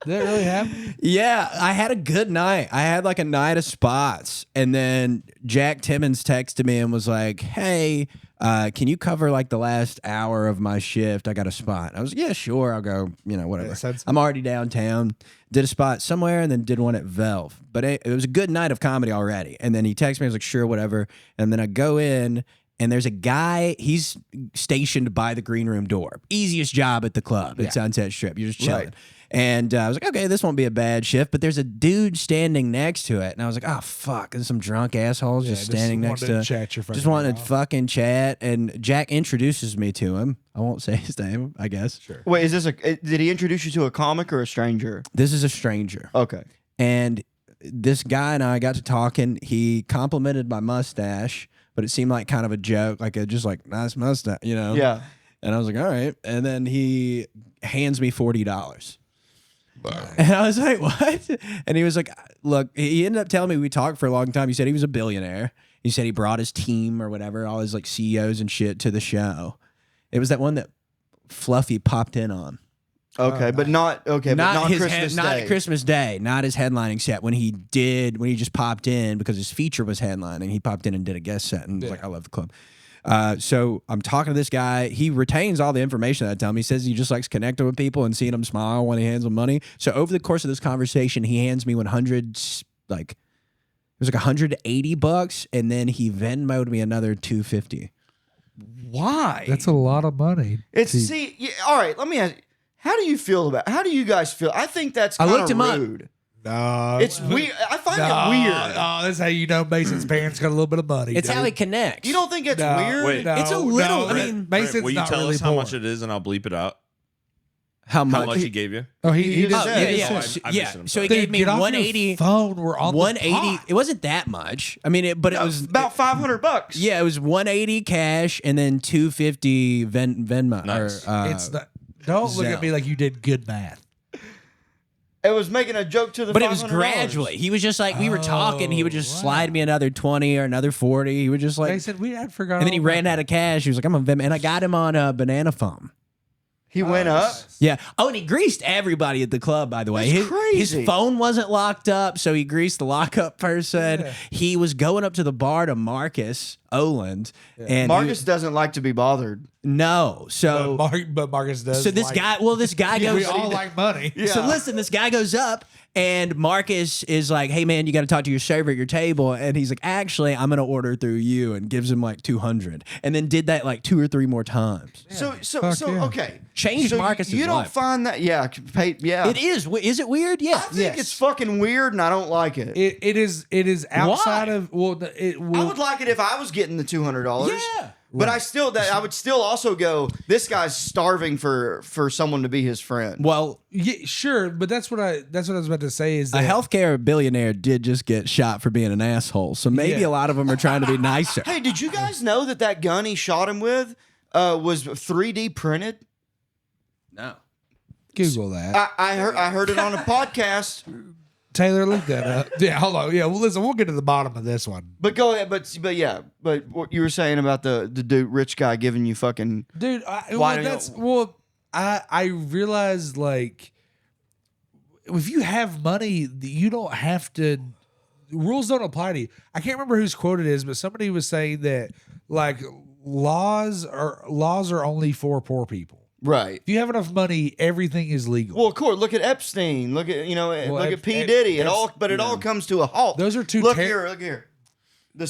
Did that really happen? Yeah, I had a good night. I had like a night of spots, and then Jack Timmons texted me and was like, "Hey, can you cover like the last hour of my shift? I got a spot." I was like, "Yeah, sure. I'll go. You know, whatever." I'm already downtown. Did a spot somewhere, and then did one at Velv. But it was a good night of comedy already. And then he texted me. I was like, "Sure, whatever." And then I go in. And there's a guy, he's stationed by the green room door. Easiest job at the club at Sunset Strip. You're just chilling. Right. And I was like, okay, this won't be a bad shift. But there's a dude standing next to it. And I was like, oh, fuck. There's some drunk assholes just standing next to it. Chat your Just wanted to fucking chat. And Jack introduces me to him. I won't say his name, I guess. Sure. Wait, is this did he introduce you to a comic or a stranger? This is a stranger. Okay. And this guy and I got to talking. He complimented my mustache, but it seemed like kind of a joke, like just like nice mustache, you know? Yeah. And I was like, all right. And then he hands me $40. And I was like, what? And he was like, look, he ended up telling me we talked for a long time. He said he was a billionaire. He said he brought his team or whatever, all his like CEOs and shit to the show. It was that one that Fluffy popped in on. Okay, but not Not Christmas Day. not Christmas Day, not his headlining set. When he just popped in because his feature was headlining, he popped in and did a guest set and was like, I love the club. So I'm talking to this guy. He retains all the information that I tell him. He says he just likes connecting with people and seeing them smile when he hands them money. So over the course of this conversation, he hands me 100 like was like $180, and then he Venmo'd me another $250. Why? That's a lot of money. All right. Let me ask you. How do you feel about? How do you guys feel? I think that's kind of rude. No, It's weird. I find it weird. Oh, that's how you know Mason's parents got a little bit of money. It's dude. how he connects. You don't think it's No, weird? Wait. no, It's a little- no, I mean, Mason's will you not tell really us how poor. much it is, and I'll bleep it out? how much? How much he gave you? Oh, he He did. just Oh, said- yeah. I missed it, I'm So he Dude, gave me get off 180. your phone. We're on 180. The It wasn't that much. I mean, it was about $500. Yeah, it was 180 cash and then 250 Venmo. Nice. Or, It's not. Don't look at Zelle. me like you did good math. It was making a joke to the. But it was $500. gradually. He was just like, we were talking. He would just wow. slide me another 20 or another 40. He would just like, Mason, I forgot. and then he all ran about out of cash. He was like, I'm a Venmo. And I got him on a banana phone. He went up. Yeah. Oh, and he greased everybody at the club, by the way. That's crazy. His phone wasn't locked up, so he greased the lockup person. Yeah. He was going up to the bar to Marcus Oland. And Marcus doesn't like to be bothered. no. So, But Marcus does. so this like- guy, this guy We goes. all like money. So listen, this guy goes up and Marcus is like, hey man, you got to talk to your server at your table. And he's like, actually, I'm going to order through you, and gives him like 200. And then did that like 2 or 3 more times. So yeah. okay. Changed so Marcus's You don't life. find that? Yeah. Yeah. It is. Is it weird? Yeah. I think it's fucking weird, and I don't like it. It is outside Why? of it. I would like it if I was getting the $200. Yeah. But I would still also go, this guy's starving for someone to be his friend. Well, Yeah, sure, but that's what I was about to say. Is a that healthcare billionaire did just get shot for being an asshole. So maybe Yeah. a lot of them are trying to be nicer. Hey, did you guys know that gun he shot him with was 3D printed? No. Google that. I heard it on a podcast. Taylor, look that up. Yeah, hold on. Yeah, well, listen, we'll get to the bottom of this one, But go ahead. But yeah. But what you were saying about the dude, rich guy giving you fucking. dude. Why don't you- I realized like if you have money, you don't have to. Rules don't apply to you. I can't remember whose quote it is, but somebody was saying that like laws are only for poor people. Right. If you have enough money, everything is legal. Well, of course. Look at Epstein. Look at look at P Diddy. It all comes to a halt. Those are two Look here. The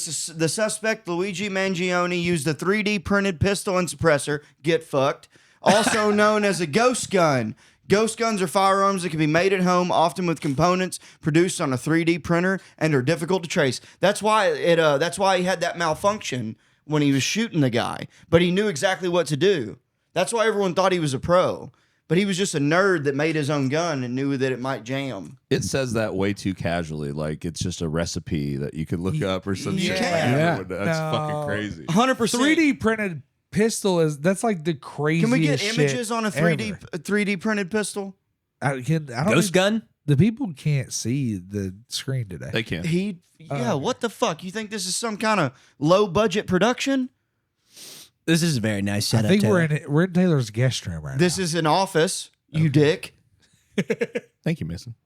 suspect Luigi Mangione used a 3D printed pistol and suppressor. Get fucked. Also known as a ghost gun. Ghost guns are firearms that can be made at home, often with components produced on a 3D printer and are difficult to trace. That's why he had that malfunction when he was shooting the guy. But he knew exactly what to do. That's why everyone thought he was a pro. But he was just a nerd that made his own gun and knew that it might jam. It says that way too casually, like it's just a recipe that you could look up or some shit. Yeah. That's No. fucking crazy. 100%. 3D printed pistol that's like the craziest. Can we get shit images on a 3D ever. 3D printed pistol? I don't Ghost gun? The people can't see the screen today. They can't. What the fuck? You think this is some kind of low budget production? This is a very nice I setup. think Taylor. we're in Taylor's guest room right This now. is an office, you dick. Thank you, Mason.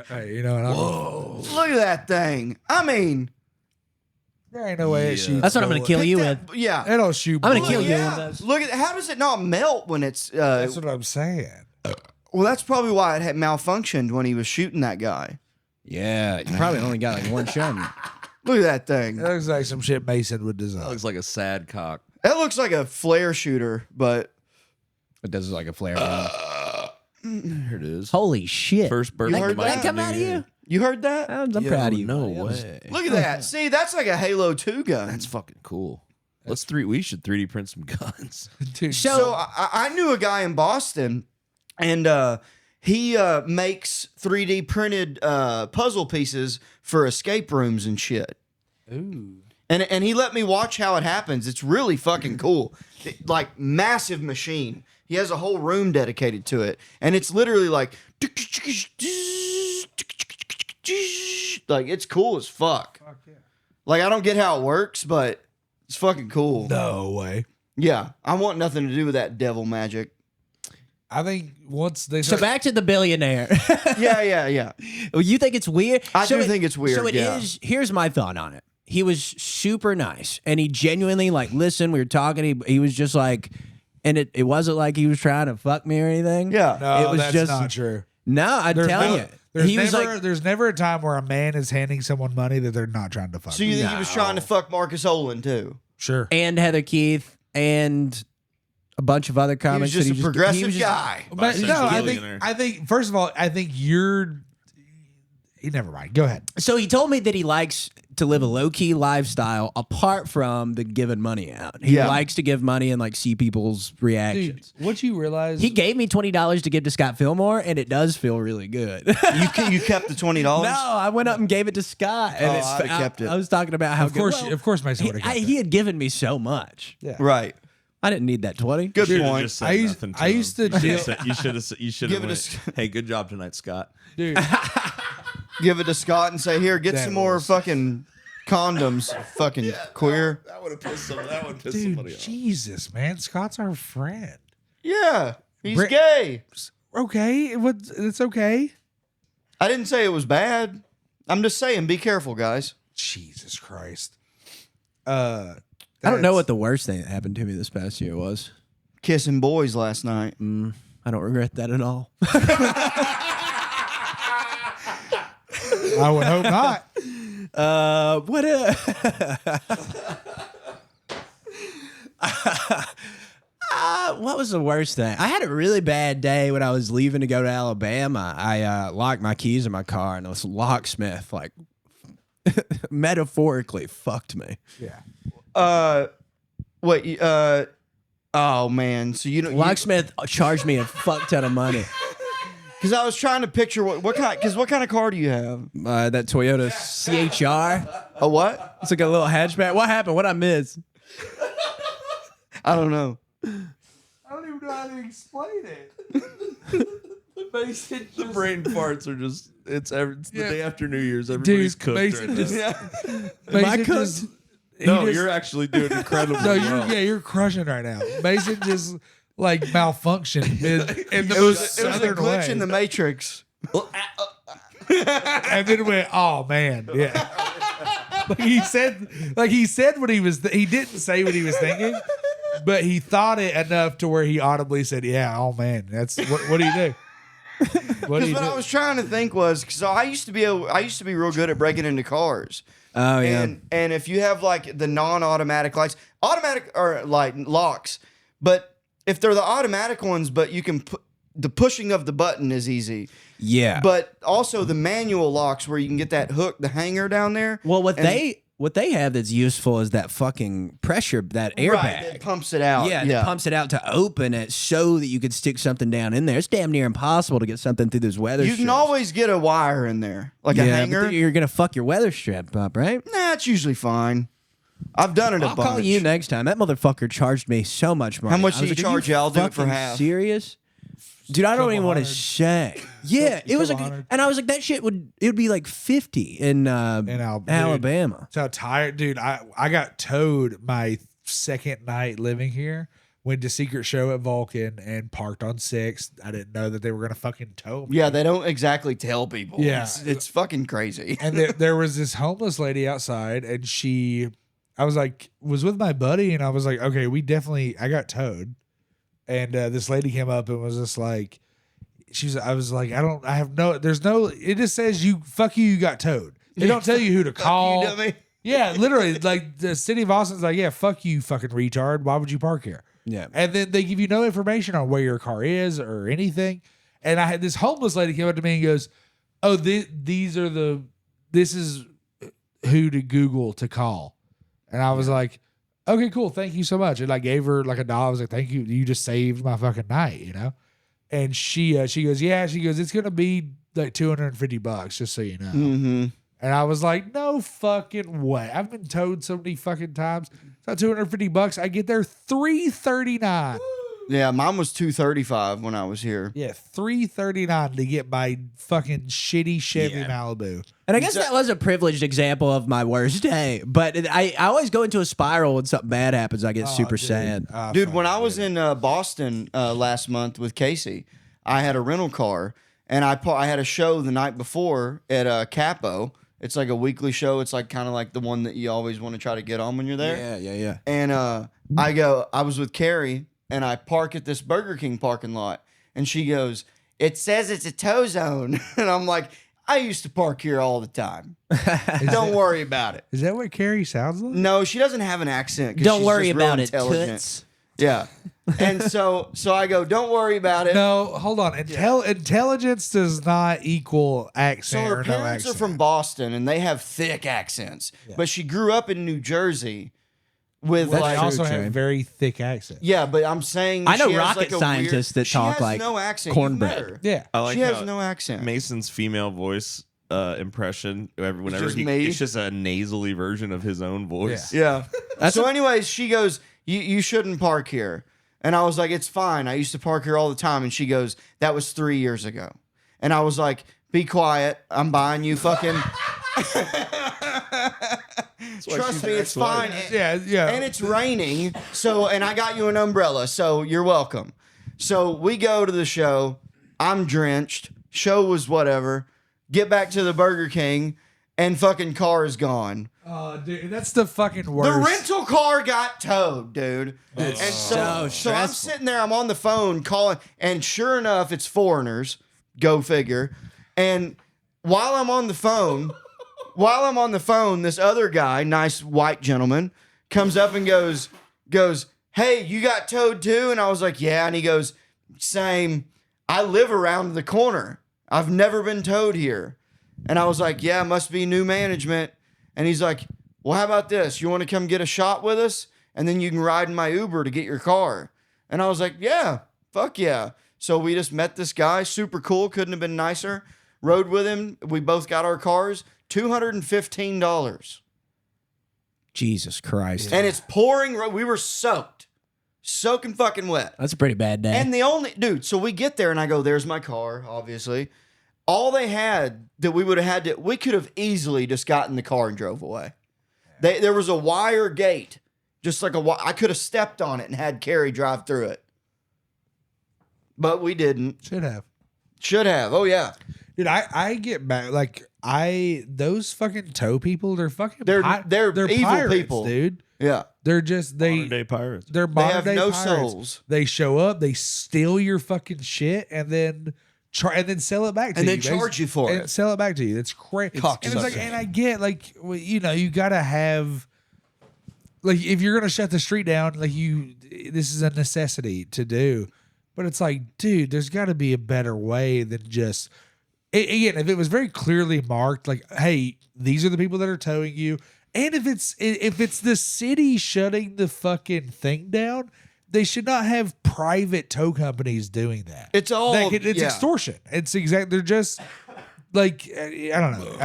Hey, you know what? Look at that thing. I mean, There ain't no way it shoots. That's what I'm going to kill you with. yeah. It'll shoot. I'm gonna bullets. kill you. Yeah. Look at how does it not melt when it's That's what I'm saying. well, that's probably why it had malfunctioned when he was shooting that guy. Yeah, you probably only got like one shot. Look at that thing. It looks like some shit Mason would That design. looks like a sad cock. That looks like a flare shooter, but It does look like a flare. Here it is. Holy shit. First birthday. heard of my that? come new out of year. you? you heard that? I'm proud of you. No buddy. way. Look at that. See, that's like a Halo 2 gun. That's fucking cool. We should 3D print some guns. Dude, So I knew a guy in Boston, and he makes 3D printed puzzle pieces for escape rooms and shit. ooh. And he let me watch how it happens. It's really fucking cool. Like massive machine. He has a whole room dedicated to it, and it's literally like it's cool as fuck. Like I don't get how it works, but it's fucking cool. No way. Yeah, I want nothing to do with that devil magic. I think once they So start, back to the billionaire. Yeah. Well, you think it's weird? I do think it's weird, So it is. yeah. Here's my thought on it. He was super nice, and he genuinely like listened. We were talking. He was just like, and it wasn't like he was trying to fuck me or anything. Yeah. no, it was that's just not true. No, I'm telling you. There's never a time where a man is handing someone money that they're not trying to fuck. So you think he was trying to fuck Marcus Olin too? Sure. And Heather Keith and a bunch of other comics. He was just a progressive guy. But no, I think first of all, I think never mind. Go ahead. So he told me that he likes to live a low-key lifestyle apart from the giving money out. He likes to give money and like see people's reactions. Dude, what you realize? He gave me $20 to give to Scott Fillmore, and it does feel really good. You kept the $20? No, I went up and gave it to Scott. And I'd have kept it. I was talking about how of course, Mason would have kept it. he had given me so much. Yeah. Right. I didn't need that 20. Good point. Just said I used nothing to deal. You should have. Give it Hey, good job tonight, Scott. Dude, Give it to Scott and say, "Here, get That some more was- fucking condoms, fucking queer." That would have pissed somebody dude, off. Jesus, man, Scott's our friend. Yeah, he's Brent- gay. Okay, it's okay. I didn't say it was bad. I'm just saying, be careful, guys. Jesus Christ. I don't know what the worst thing that happened to me this past year was. Kissing boys last night. I don't regret that at all. I would hope not. What was the worst thing? I had a really bad day when I was leaving to go to Alabama. I locked my keys in my car, and this locksmith, like, metaphorically fucked me. Yeah. Wait. Oh man. So you don't. Locksmith charged me a fuck ton of money. Because I was trying to picture what kind. Because what kind of car do you have? That Toyota CHR. A what? It's like a little hatchback. What happened? What'd I miss? I don't know. I don't even know how to explain it. The brain farts are just. It's the day after New Year's. Everybody's cooked. Mason Right just, now. Mason I cooked? just- he No, just- you're actually doing incredibly No, well. you're crushing right now. Mason just like malfunctioned in the It was a southern glitch way. in the Matrix. And then went, oh man, yeah. He said what he was. He didn't say what he was thinking, but he thought it enough to where he audibly said, "Yeah, oh man, that's what do you do?" What do Because you what do? I was trying to think was, so I used to be real good at breaking into cars. Oh, yeah. And if you have like the non-automatic lights, automatic or like locks, but if they're the automatic ones, but you can the pushing of the button is easy. Yeah. But also the manual locks where you can get that hook, the hanger down there. Well, what they have that's useful is that fucking pressure, that airbag. Right, it pumps it out. Yeah, it pumps it out to open it so that you could stick something down in there. It's damn near impossible to get something through those weather You strips. can always get a wire in there, like a hanger. But you're gonna fuck your weather strip up, right? Nah, it's usually fine. I've done it a I'll bunch. call you next time. That motherfucker charged me so much money. How much I did was he like, "Are charge you? I'll do it for fucking half." Serious? Dude, I don't even want to $200. say. Yeah, it was like, $200. and I was like, that shit would be like 50 in Alabama. That's how tired, dude. I got towed my second night living here. Went to Secret Show at Vulcan and parked on 6th. I didn't know that they were gonna fucking tow me. Yeah, they don't exactly tell people. Yeah. It's fucking crazy. And there was this homeless lady outside, and I was with my buddy, and I was like, okay, I got towed. And this lady came up and was just like, it just says you got towed. They don't tell you who to call. You dummy. Yeah, literally, like the city of Austin's like, yeah, fuck you, fucking retard. Why would you park here? Yeah. And then they give you no information on where your car is or anything. And I had this homeless lady come up to me and goes, oh, this is who to Google to call. And I was like, okay, cool. Thank you so much. And I gave her like $1. I was like, thank you. You just saved my fucking night, you know? And she goes, yeah. She goes, it's going to be like $250, just so you know. Mm-hmm. And I was like, no fucking way. I've been towed so many fucking times. It's not $250. I get there $339. Yeah, mine was $235 when I was here. Yeah, $339 to get my fucking shitty Chevy Malibu. And I guess that was a privileged example of my worst day. But I always go into a spiral when something bad happens. I get super sad. Dude, when I was in Boston last month with Casey, I had a rental car, and I had a show the night before at Capo. It's like a weekly show. It's like kind of like the one that you always want to try to get on when you're there. Yeah. And I was with Carrie, and I park at this Burger King parking lot, and she goes, "It says it's a tow zone," and I'm like, I used to park here all the time. Don't worry about it. Is that what Carrie sounds like? No, she doesn't have an accent. Don't she's worry just real about it, intelligent. toots. Yeah. And so I go, don't worry about it. No, hold on. Intelligence does not equal So accent her or no parents are accent. from Boston and they have thick accents. But she grew up in New Jersey with But like they also True. have very thick accents. yeah, but I'm saying I know she has, rocket like, a scientists that she talk has like no accent. You've met cornbread. her. Yeah. I like She has how no accent. Mason's female voice impression. Whenever just me? it's just a nasally version of his own voice. Yeah. So, anyways, she goes, you shouldn't park here. And I was like, it's fine. I used to park here all the time. And she goes, that was 3 years ago. And I was like, be quiet. I'm buying you fucking. Trust me, it's fine. Yeah. And it's raining. And I got you an umbrella. So you're welcome. So we go to the show. I'm drenched. Show was whatever. Get back to the Burger King. And fucking car is gone. Oh, dude, that's the fucking worst. The rental car got towed, dude. And so I'm stressful. sitting there, I'm on the phone calling, and sure enough, it's foreigners. Go figure. And while I'm on the phone, this other guy, nice white gentleman, comes up and goes, hey, you got towed too? And I was like, yeah. And he goes, same. I live around the corner. I've never been towed here. And I was like, yeah, must be new management. And he's like, well, how about this? You want to come get a shot with us? And then you can ride in my Uber to get your car. And I was like, yeah, fuck yeah. So we just met this guy, super cool, couldn't have been nicer. Rode with him. We both got our cars, $215. Jesus Christ. And it's pouring. We were soaking fucking wet. That's a pretty bad day. And the only, dude, so we get there and I go, there's my car, obviously. All they had that we would have had to, we could have easily just gotten the car and drove away. There was a wire gate, just like I could have stepped on it and had Carrie drive through it. But we didn't. Should have. Oh, yeah. Dude, I get back. Like, those fucking tow people, they're fucking. They're evil pirates, people. dude. Yeah. They're just, Modern day pirates. They're They modern have day no pirates. souls. They show up, they steal your fucking shit, and then sell it back to And you. then charge you for and it. sell it back to you. It's crazy. And it's like, and I get, like, well, you know, you gotta have, like, if you're gonna shut the street down, like, this is a necessity to do. But it's like, dude, there's got to be a better way than just. Again, if it was very clearly marked, like, hey, these are the people that are towing you, and if it's the city shutting the fucking thing down, they should not have private tow companies doing that. It's all it's extortion. It's they're just like, I don't know.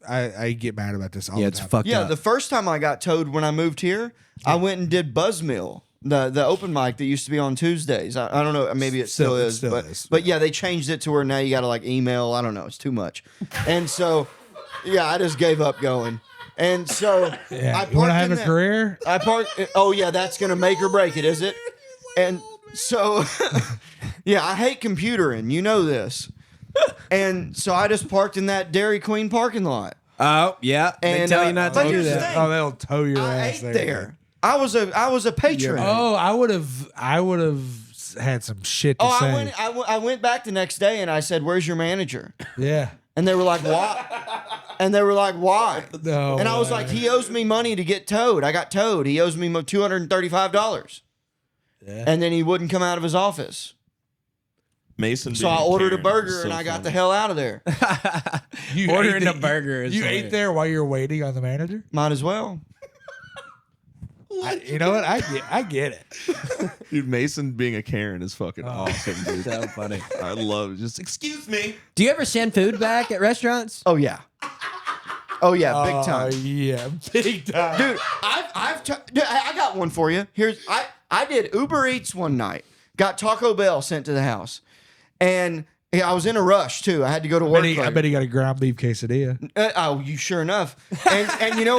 I get mad about this all the it's time. fucked Yeah, up. the first time I got towed when I moved here, I went and did Buzzmill, the open mic that used to be on Tuesdays. I don't know, maybe it still is. But yeah, they changed it to where now you got to like email. I don't know, it's too much. And so, yeah, I just gave up going. And so Yeah. I You want to parked have in a that- career? I parked. Oh yeah, that's gonna make or break it, is it? And so, yeah, I hate computering. You know this. And so I just parked in that Dairy Queen parking lot. Oh, yeah. They And, tell you not to but do here's the that. thing. Oh, they'll tow your I ass ate there. I was a patron. Oh, I would have had some shit to Oh, say. I went back the next day and I said, "Where's your manager?" Yeah. And they were like, "Why?" And they were like, "Why?" No And I was way. like, "He owes me money to get towed. I got towed. He owes me $235." Yeah. And then he wouldn't come out of his office. Mason. So I being ordered a Karen burger is so and I got funny. the hell out of there. You Ordering ate a burger is You ate hilarious. there while you're waiting on the manager? Might as well. You know what? I get it. Dude, Mason being a Karen is fucking awesome, dude. So funny. I love it. Just excuse me. Do you ever send food back at restaurants? Oh yeah. Oh yeah, big time. Yeah, big time. Dude, dude, I got one for you. I did Uber Eats one night. Got Taco Bell sent to the house, and I was in a rush too. I had to go to work. I bet he got a ground beef quesadilla. Oh, you sure enough. And you know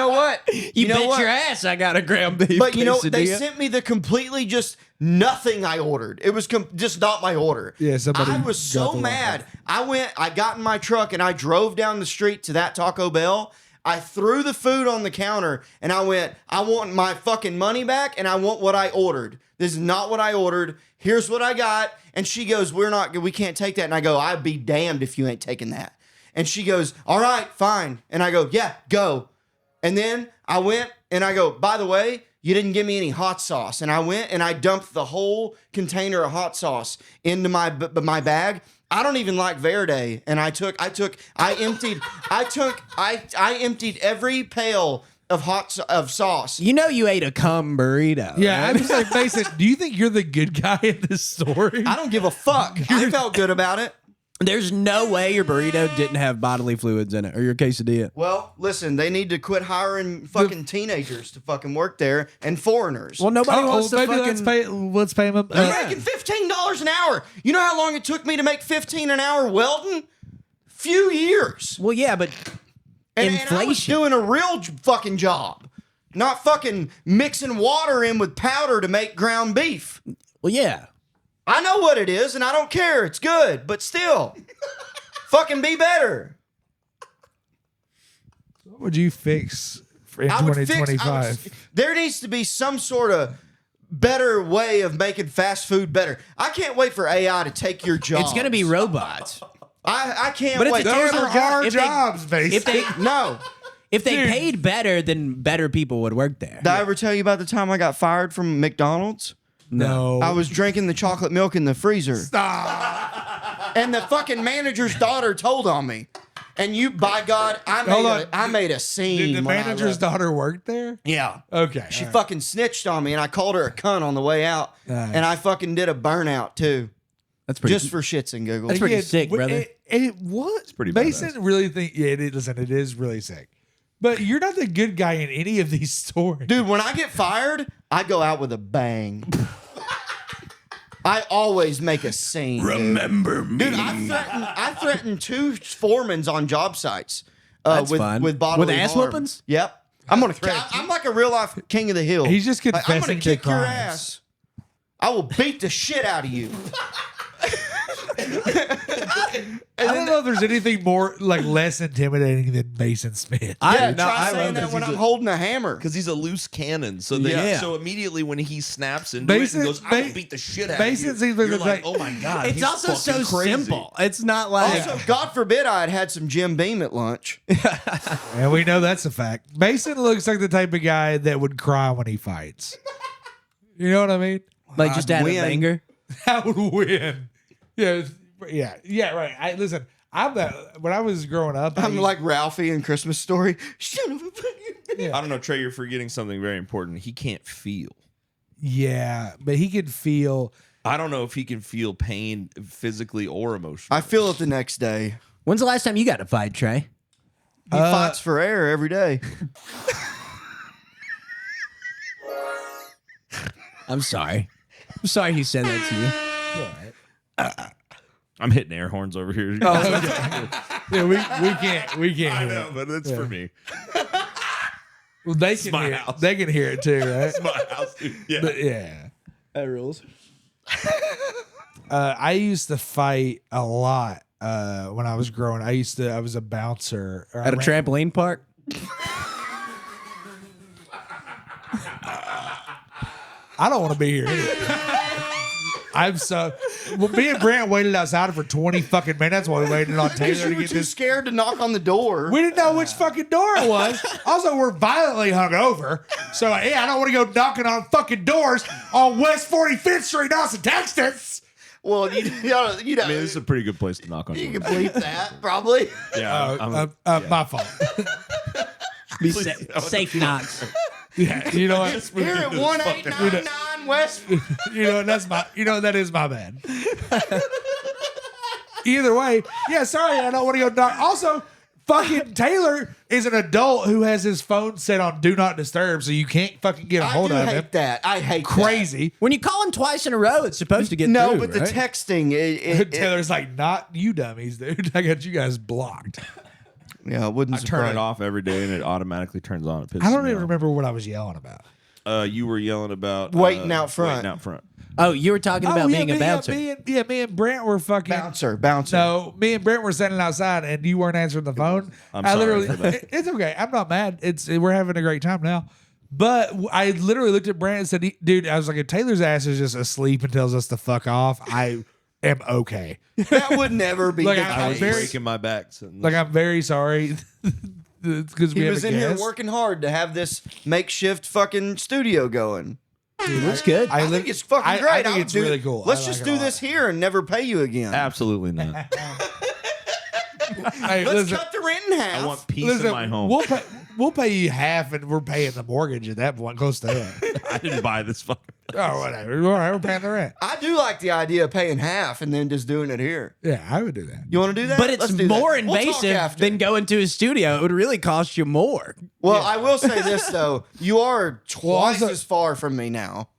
what? You know bet what? your ass I got a ground beef But you know, they quesadilla. sent me the completely just nothing I ordered. It was just not my order. Yeah, somebody I was got so the mad. I got in my truck and I drove down the street to that Taco Bell. I threw the food on the counter and I went, I want my fucking money back and I want what I ordered. This is not what I ordered. Here's what I got. And she goes, we can't take that. And I go, I'd be damned if you ain't taking that. And she goes, all right, fine. And I go, yeah, go. And then I went and I go, by the way, you didn't give me any hot sauce. And I went and I dumped the whole container of hot sauce into my bag. I don't even like Verde. And I emptied every pail of sauce. You know you ate a cum burrito. Yeah, right? I'm just like, Mason, do you think you're the good guy in this story? I don't give a fuck. I felt good about it. There's no way your burrito didn't have bodily fluids in it, or your quesadilla. Well, listen, they need to quit hiring fucking teenagers to fucking work there and foreigners. Well, nobody wants to maybe fucking... let's pay him. They're making $15 an hour. You know how long it took me to make $15 an hour welding? Few years. Well, yeah, but And I was inflation. doing a real fucking job. Not fucking mixing water in with powder to make ground beef. Well, yeah. I know what it is, and I don't care. It's good, but still, fucking be better. What would you fix in I would 2025? There needs to be some sort of better way of making fast food better. I can't wait for AI to take your job. It's going to be robots. I can't But it's wait. a Those terrible are job. our If they- jobs, basically. No. If they Dude. paid better, then better people would work there. Did I ever tell you about the time I got fired from McDonald's? No. I was drinking the chocolate milk in the freezer. Stop. And the fucking manager's daughter told on me. And you, by God, I made a scene. Did the when I manager's left. daughter work there? Yeah. Okay. She all right. fucking snitched on me, and I called her a cunt on the way out. Nice. And I fucking did a burnout, too. That's pretty. Just for shits and giggles. That's pretty sick, brother. It was pretty Mason really think listen, it is really sick. But you're not the good guy in any of these stories. Dude, when I get fired, I go out with a bang. I always make a scene. Remember me. Dude, I threatened 2 foremans on job sites. That's with, fun. With bodily With ass harm. whoopings? Yep. I'm like a real life king of the hill. He's just Like, I'm confessing gonna to kick your crimes. ass. I will beat the shit out of you. I don't know if there's anything more less intimidating than Mason Smith. Yeah, no, try I saying love that this. when He's I'm a- holding a hammer. Because he's a loose cannon, so so immediately when he snaps into Mason- it and goes, "I will beat the shit out Mason of you," seems like you're the like, type- "Oh my god!" It's he's also so fucking crazy. simple. It's not like. Also, God forbid I had some Jim Beam at lunch. And we know that's a fact. Mason looks like the type of guy that would cry when he fights. You know what I mean? Like just out of win. anger. I would win. Yeah, right. Listen. When I was growing up, I'm like Ralphie in Christmas Story. Son of a fucking- I don't know, Trey. You're forgetting something very important. He can't feel. yeah, but he could feel. I don't know if he can feel pain physically or emotionally. I feel it the next day. When's the last time you got to fight, Trey? He fights for air every day. I'm sorry. I'm sorry he said that to you. I'm hitting air horns over here. Yeah, we can't. I hear know, it. but it's for me. Well, they can my hear. house. They can hear it too, right? It's my house, dude. Yeah. But yeah, That rules. I used to fight a lot when I was growing. I was a bouncer At a trampoline park? I don't want to be here. Me and Brent waited outside for 20 fucking minutes while we waited on Taylor You to were get too this. scared to knock on the door. We didn't know which fucking door it was. Also, we're violently hungover. So, yeah, I don't want to go knocking on fucking doors on West 45th Street, Austin, Texas. Well, you know, I mean, this is a pretty good place to knock on. you can doors. bleep that probably. Yeah. My fault. Be safe knocks. Yeah, you know what? Here at 1899 West. You know that is my bad. Either way, yeah. Sorry, I don't want to go dark. Also, fucking Taylor is an adult who has his phone set on Do Not Disturb, so you can't fucking get a I hold do of hate him. that. I hate Crazy. When you call him twice in a row, it's supposed to get that. No, through, but the right? texting. It, Taylor's like, not you dummies, dude. I got you guys blocked. yeah, it wouldn't I turn surprise. it off every day and it automatically turns on. It pisses I don't me even off. remember what I was yelling about. You were yelling about Waiting out front. Waiting out front. Oh, you were talking about being a bouncer. Me and Brent were fucking Bouncer. No, me and Brent were standing outside, and you weren't answering the phone. I'm I sorry literally, for that. it's okay. I'm not mad. We're having a great time now. But I literally looked at Brent and said, "Dude," I was like, "If Taylor's ass is just asleep and tells us to fuck off, am okay. That would never be Like, the I was case. very- breaking my back. Sitting Like, I'm very sorry because we He have was a in here guest. working hard to have this makeshift fucking studio going. That's good. I think it's fucking great. I think would it's do- really cool. Let's I just like it do a lot. this here and never pay you again. absolutely not. Hey, Let's listen, cut the rent in half. I want peace listen, in my home. We'll pay you half, and we're paying the mortgage at that point, close to that. I didn't buy this fucking. Oh, whatever. All right, we're paying the rent. I do like the idea of paying half and then just doing it here. Yeah, I would do that. You want to do that? But it's Let's do more that. We'll talk invasive after. than going to a studio. It would really cost you more. Well, I will say this though: you are twice also- as far from me now.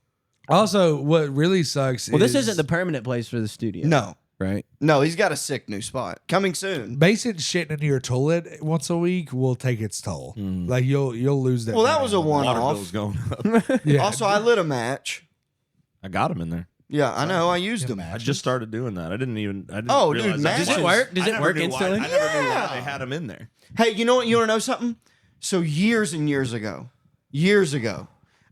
Also, what really sucks Well, is this isn't the permanent place for the studio. No, Right? he's got a sick new spot coming soon. Mason shitting into your toilet once a week will take its toll. Like you'll lose that. Well, that money was a on Water one-off. bill's going up. that. Yeah. Also, I lit a match. I got him in there. Yeah, I know. I used them. I just started doing that. I didn't Oh, dude, realize matches- Does it work? Does it work instantly? I never knew why they had him in there. Hey, you know what? You want to know something? So years and years ago,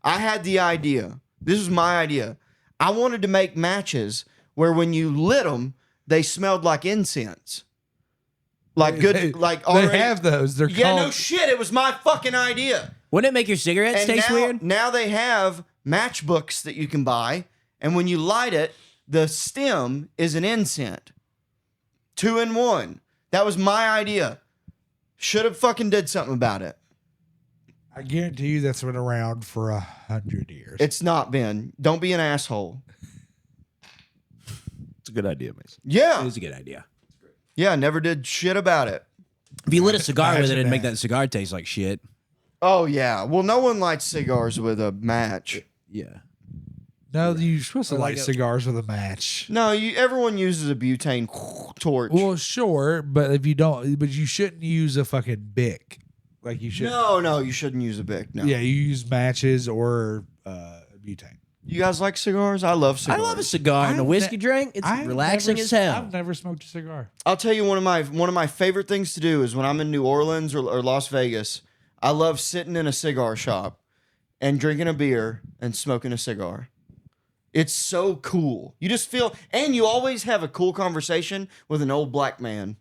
I had the idea. This was my idea. I wanted to make matches where when you lit them, they smelled like incense. Like good, like already. They have those. They're Yeah, called. no shit. It was my fucking idea. Wouldn't it make your cigarettes And taste now, weird? now they have matchbooks that you can buy, and when you light it, the stem is an incense. 2 in 1. That was my idea. Should have fucking did something about it. I guarantee you that's been around for 100 years. It's not been. Don't be an asshole. It's a good idea, Mason. It Yeah. was a good idea. Yeah, never did shit about it. If you lit a cigar with it, Imagine it'd make that. that cigar taste like shit. Oh, yeah. Well, no one lights cigars with a match. Yeah. No, you're supposed to Or light like a- cigars with a match. No, everyone uses a butane torch. Well, sure, but if you don't, but you shouldn't use a fucking Bic. Like you should. No, you shouldn't use a Bic. No. Yeah, you use matches or butane. You guys like cigars? I love I cigars. love a cigar and a I've whiskey ne- drink. It's I've relaxing never- as hell. I've never smoked a cigar. I'll tell you one of my favorite things to do is when I'm in New Orleans or Las Vegas. I love sitting in a cigar shop and drinking a beer and smoking a cigar. It's so cool. You just feel, and you always have a cool conversation with an old black man.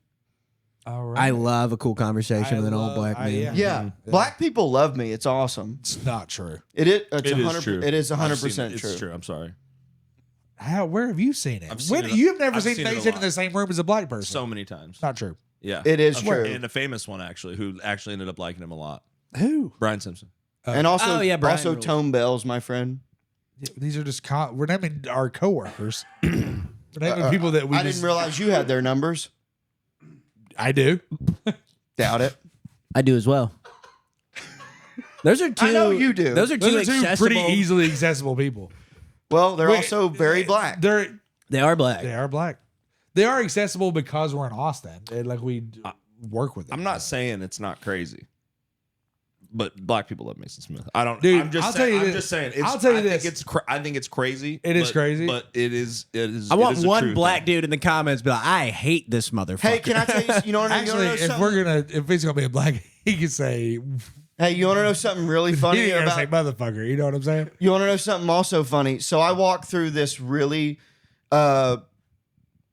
All right. I love a cool conversation with an old black man. yeah. Yeah, black people love me. It's awesome. It's not true. It is. It's It 100. is true. It is I've 100% seen it. true. It's true. I'm sorry. How? Where have you seen it? I've seen When, it- you have never I've seen seen it a Mason in lot. the same room as a black person. So many times. Not true. Yeah. It is Of- true. And a famous one, actually, who actually ended up liking him a lot. Who? Brian Simpson. And also, Oh, yeah, Brian also rules. Tone Bells, my friend. These are just we're naming our coworkers. We're naming people that we I just. didn't realize you had their numbers. I do. Doubt it. I do as well. Those are two. I know you do. Those are two Those are two accessible. pretty easily accessible people. Well, they're Wait, also very black. They are black. They are black. They are accessible because we're in Austin. And like we work with them. I'm not saying it's not crazy, but black people love Mason Smith. I don't. Dude, I'm just I'll saying, tell you I'm this. just saying. It's, I'll tell you I this. Think it's I think it's crazy. It is but- crazy. but it is. It is. I it want is a one true black thing. dude in the comments be like, I hate this motherfucker. Hey, can I tell you? You know what I mean? Actually, if it's gonna be a black, he can say. Hey, you want to know something really He funny ain't gonna about? say motherfucker. You know what I'm saying? You want to know something also funny? So I walk through this really,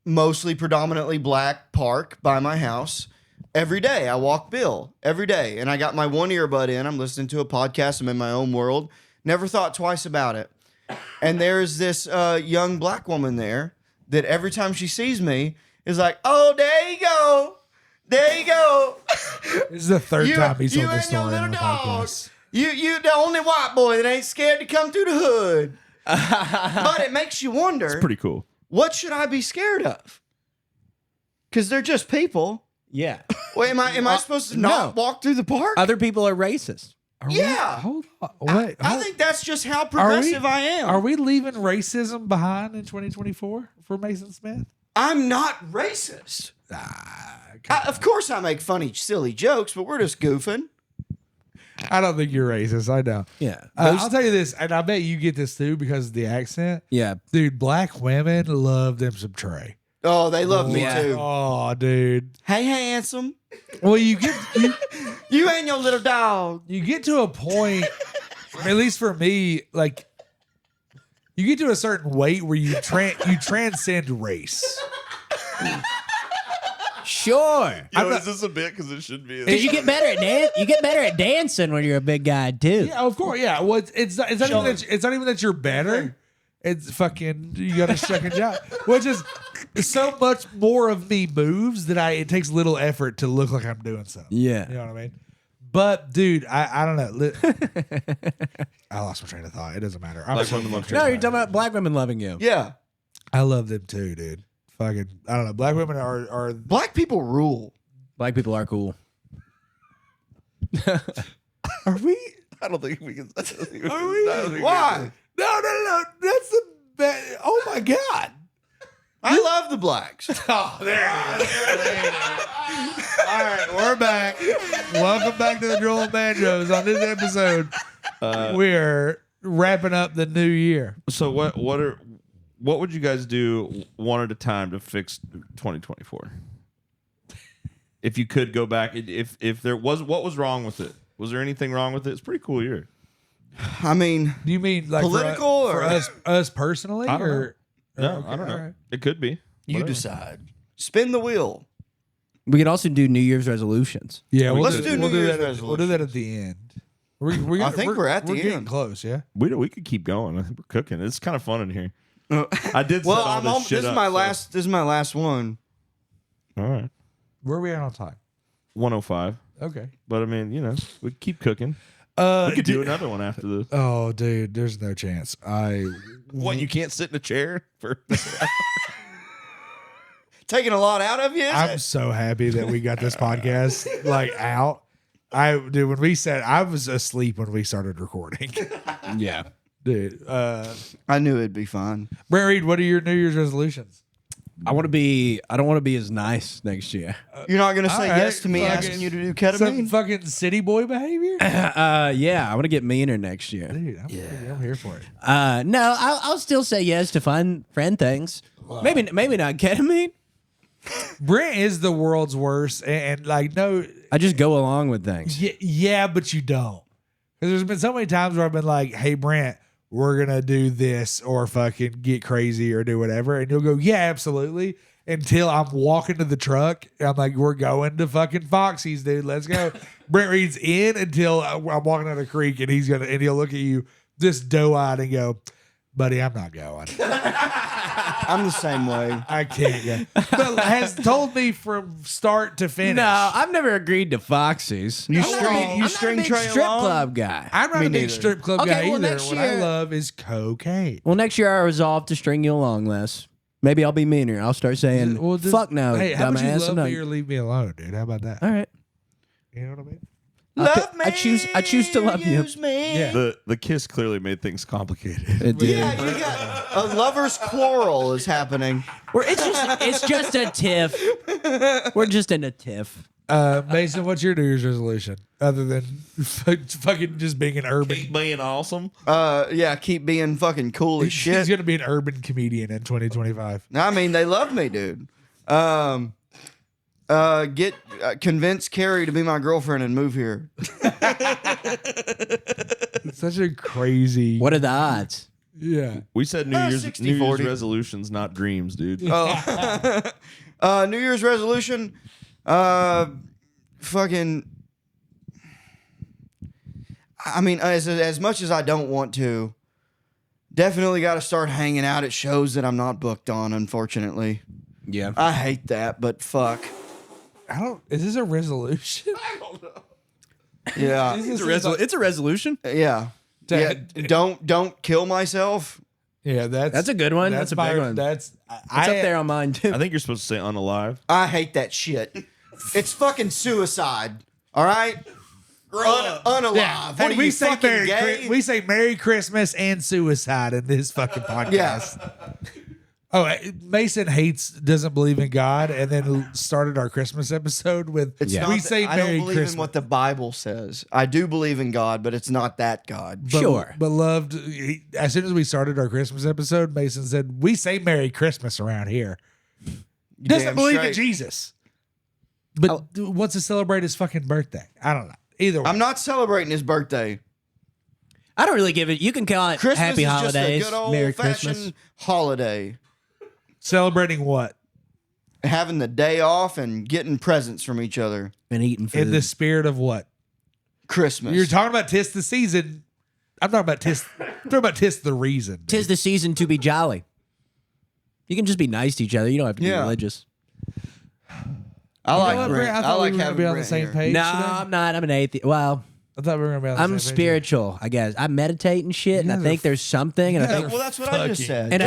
mostly predominantly black park by my house every day. I walk Bill every day, and I got my one earbud in. I'm listening to a podcast. I'm in my own world. Never thought twice about it. And there's this young black woman there that every time she sees me is like, "Oh, there you go, there you go." This is the third time he's told you this and your story on little the dog. podcast. You the only white boy that ain't scared to come through the hood. But it makes you wonder, It's pretty cool. what should I be scared of? Because they're just people. Yeah. Wait, am I supposed to not no. walk through the park? Other people are racist. Are we- Yeah. hold on. Wait. I hold- think that's just how are progressive we, I am. Are we leaving racism behind in 2024 for Mason Smith? I'm not racist. Of course I make funny, silly jokes, but we're just goofing. I don't think you're racist. I know. Yeah. I'll tell you this, and I bet you get this too because of the accent. Yeah. Dude, black women love them some Trey. Oh, they love me Yeah. too. Oh, dude. Hey, handsome. Well, you You and your little dog. get to a point, at least for me, like You get to a certain weight where you transcend race. Sure. Is this a bit? Because it should be. Because you get better at you get better at dancing when you're a big guy too. Yeah, of course. Yeah. Well, it's not even that you're better. It's fucking you got to shuck and jive, which is so much more of me moves that it takes little effort to look like I'm doing something. Yeah. You know what I mean? But dude, I don't know. I lost my train of thought. It doesn't matter. No, you're talking about black women loving you. Yeah. I love them too, dude. Fucking, I don't know. Black women are Black people rule. Black people are cool. Are we? I don't think we can. Are we? Why? No. That's the best. Oh my god. I love the blacks. Oh, there it is. All right, we're back. Welcome back to the Drooling Banjos. On this episode, we're wrapping up the new year. So what would you guys do one at a time to fix 2024? If you could go back, if there was, what was wrong with it? Was there anything wrong with it? It's a pretty cool year. I mean, Do you mean like Political for or- us personally? I don't or No, okay, I don't know. all right. It could be. you Whatever. decide. Spin the wheel. We could also do New Year's resolutions. Yeah, Let's do New Year's that. We'll do that at the end. We're I think we're at the getting end. close. Yeah. We could keep going. I think we're cooking. It's kind of fun in here. I did. Well, set all this shit this is up, my so- last. This is my last one. All right, Where are we at on time? 105. Okay. But I mean, we keep cooking. We could do another one after this. Oh, dude, there's no chance. What? You can't sit in a chair for? Taking a lot out of you. Is I'm it? so happy that we got this podcast like out. Dude, when we said I was asleep when we started recording. Yeah. Dude, I knew it'd be fine. Brent Reed, what are your New Year's resolutions? I don't want to be as nice next year. You're not gonna say all right, yes to me fucking- asking you to do Some ketamine. fucking city boy behavior? Yeah, I want to get meaner next year. Dude, I'm here for it. No, I'll still say yes to fun friend things. Maybe not ketamine. Brent is the world's worst, and like no, I just go along with things. yeah, but you don't. Because there's been so many times where I've been like, "Hey, Brent, we're gonna do this or fucking get crazy or do whatever," and you'll go, "Yeah, absolutely." Until I'm walking to the truck, and I'm like, "We're going to fucking Foxy's, dude. Let's go." Brent Reed's in until I'm walking down the creek, and he'll look at you just doe-eyed and go, "Buddy, I'm not going." I'm the same way. I can't go. But has told me from start to finish. No, I've never agreed to Foxy's. You I'm not string- a you I'm string not a big Trey strip along? club guy. I'm not Me a big neither. strip club Okay, guy well, either. next What I year- love is cocaine. Well, next year I resolve to string you along less. Maybe I'll be meaner. I'll start saying, Well, just- "Fuck no, Hey, how about you dumbass." I'm love not- me or leave me alone, dude? How about that? All right. You know what I mean? Love me. I choose to love you. Use me. Yeah. The kiss clearly made things complicated. It did. Yeah, you got a lover's quarrel is happening. It's just a tiff. We're just in a tiff. Mason, what's your New Year's resolution other than fucking just being an urban? Keep being awesome. Yeah, keep being fucking cool as He's shit. gonna be an urban comedian in 2025. I mean, they love me, dude. Convince Carrie to be my girlfriend and move here. It's such a crazy. What are the odds? Yeah. We said New Year's 60-40. resolutions, not dreams, dude. New Year's resolution. Fucking. I mean, as much as I don't want to, definitely got to start hanging out at shows that I'm not booked on. Unfortunately, Yeah. I hate that, but fuck. Is this a resolution? Yeah, It's a resolution. yeah, yeah. Don't kill myself. Yeah, That's a good one. That's a big one. That's It's up there on mine too. I think you're supposed to say unalive. I hate that shit. It's fucking suicide. All right, unalive. Yeah. What Hey, are you fucking gay? we say Merry Christmas and suicide in this fucking podcast. Yeah. Oh, Mason doesn't believe in God, and then started our Christmas episode with It's not we that- say I Merry don't believe Christmas. in what the Bible says. I do believe in God, but it's not that God. But loved. As soon as we started our Christmas episode, Mason said, "We say Merry Christmas around here." Doesn't Damn believe in straight. Jesus, but wants to celebrate his fucking birthday. I don't know. Either way, I'm not celebrating his birthday. I don't really give it. You can call it Christmas Happy is Holidays, just a good Merry old-fashioned Christmas, holiday. Celebrating what? Having the day off and getting presents from each other. and eating food. In the spirit of what? Christmas. You're talking about 'tis the season. I'm talking about 'tis. I'm talking about 'tis the reason. dude. 'Tis the season to be jolly. You can just be nice to each other. You don't have to be Yeah. religious. I You know like what, Brent. Brent? I I thought like we were gonna having be on the Brent same here. page. No, today. I'm not. I'm an atheist. Well, I thought we were gonna be on the I'm same page. spiritual, I guess. I meditate and shit, and I guys think are there's something, and I think Well, that's what I just said. And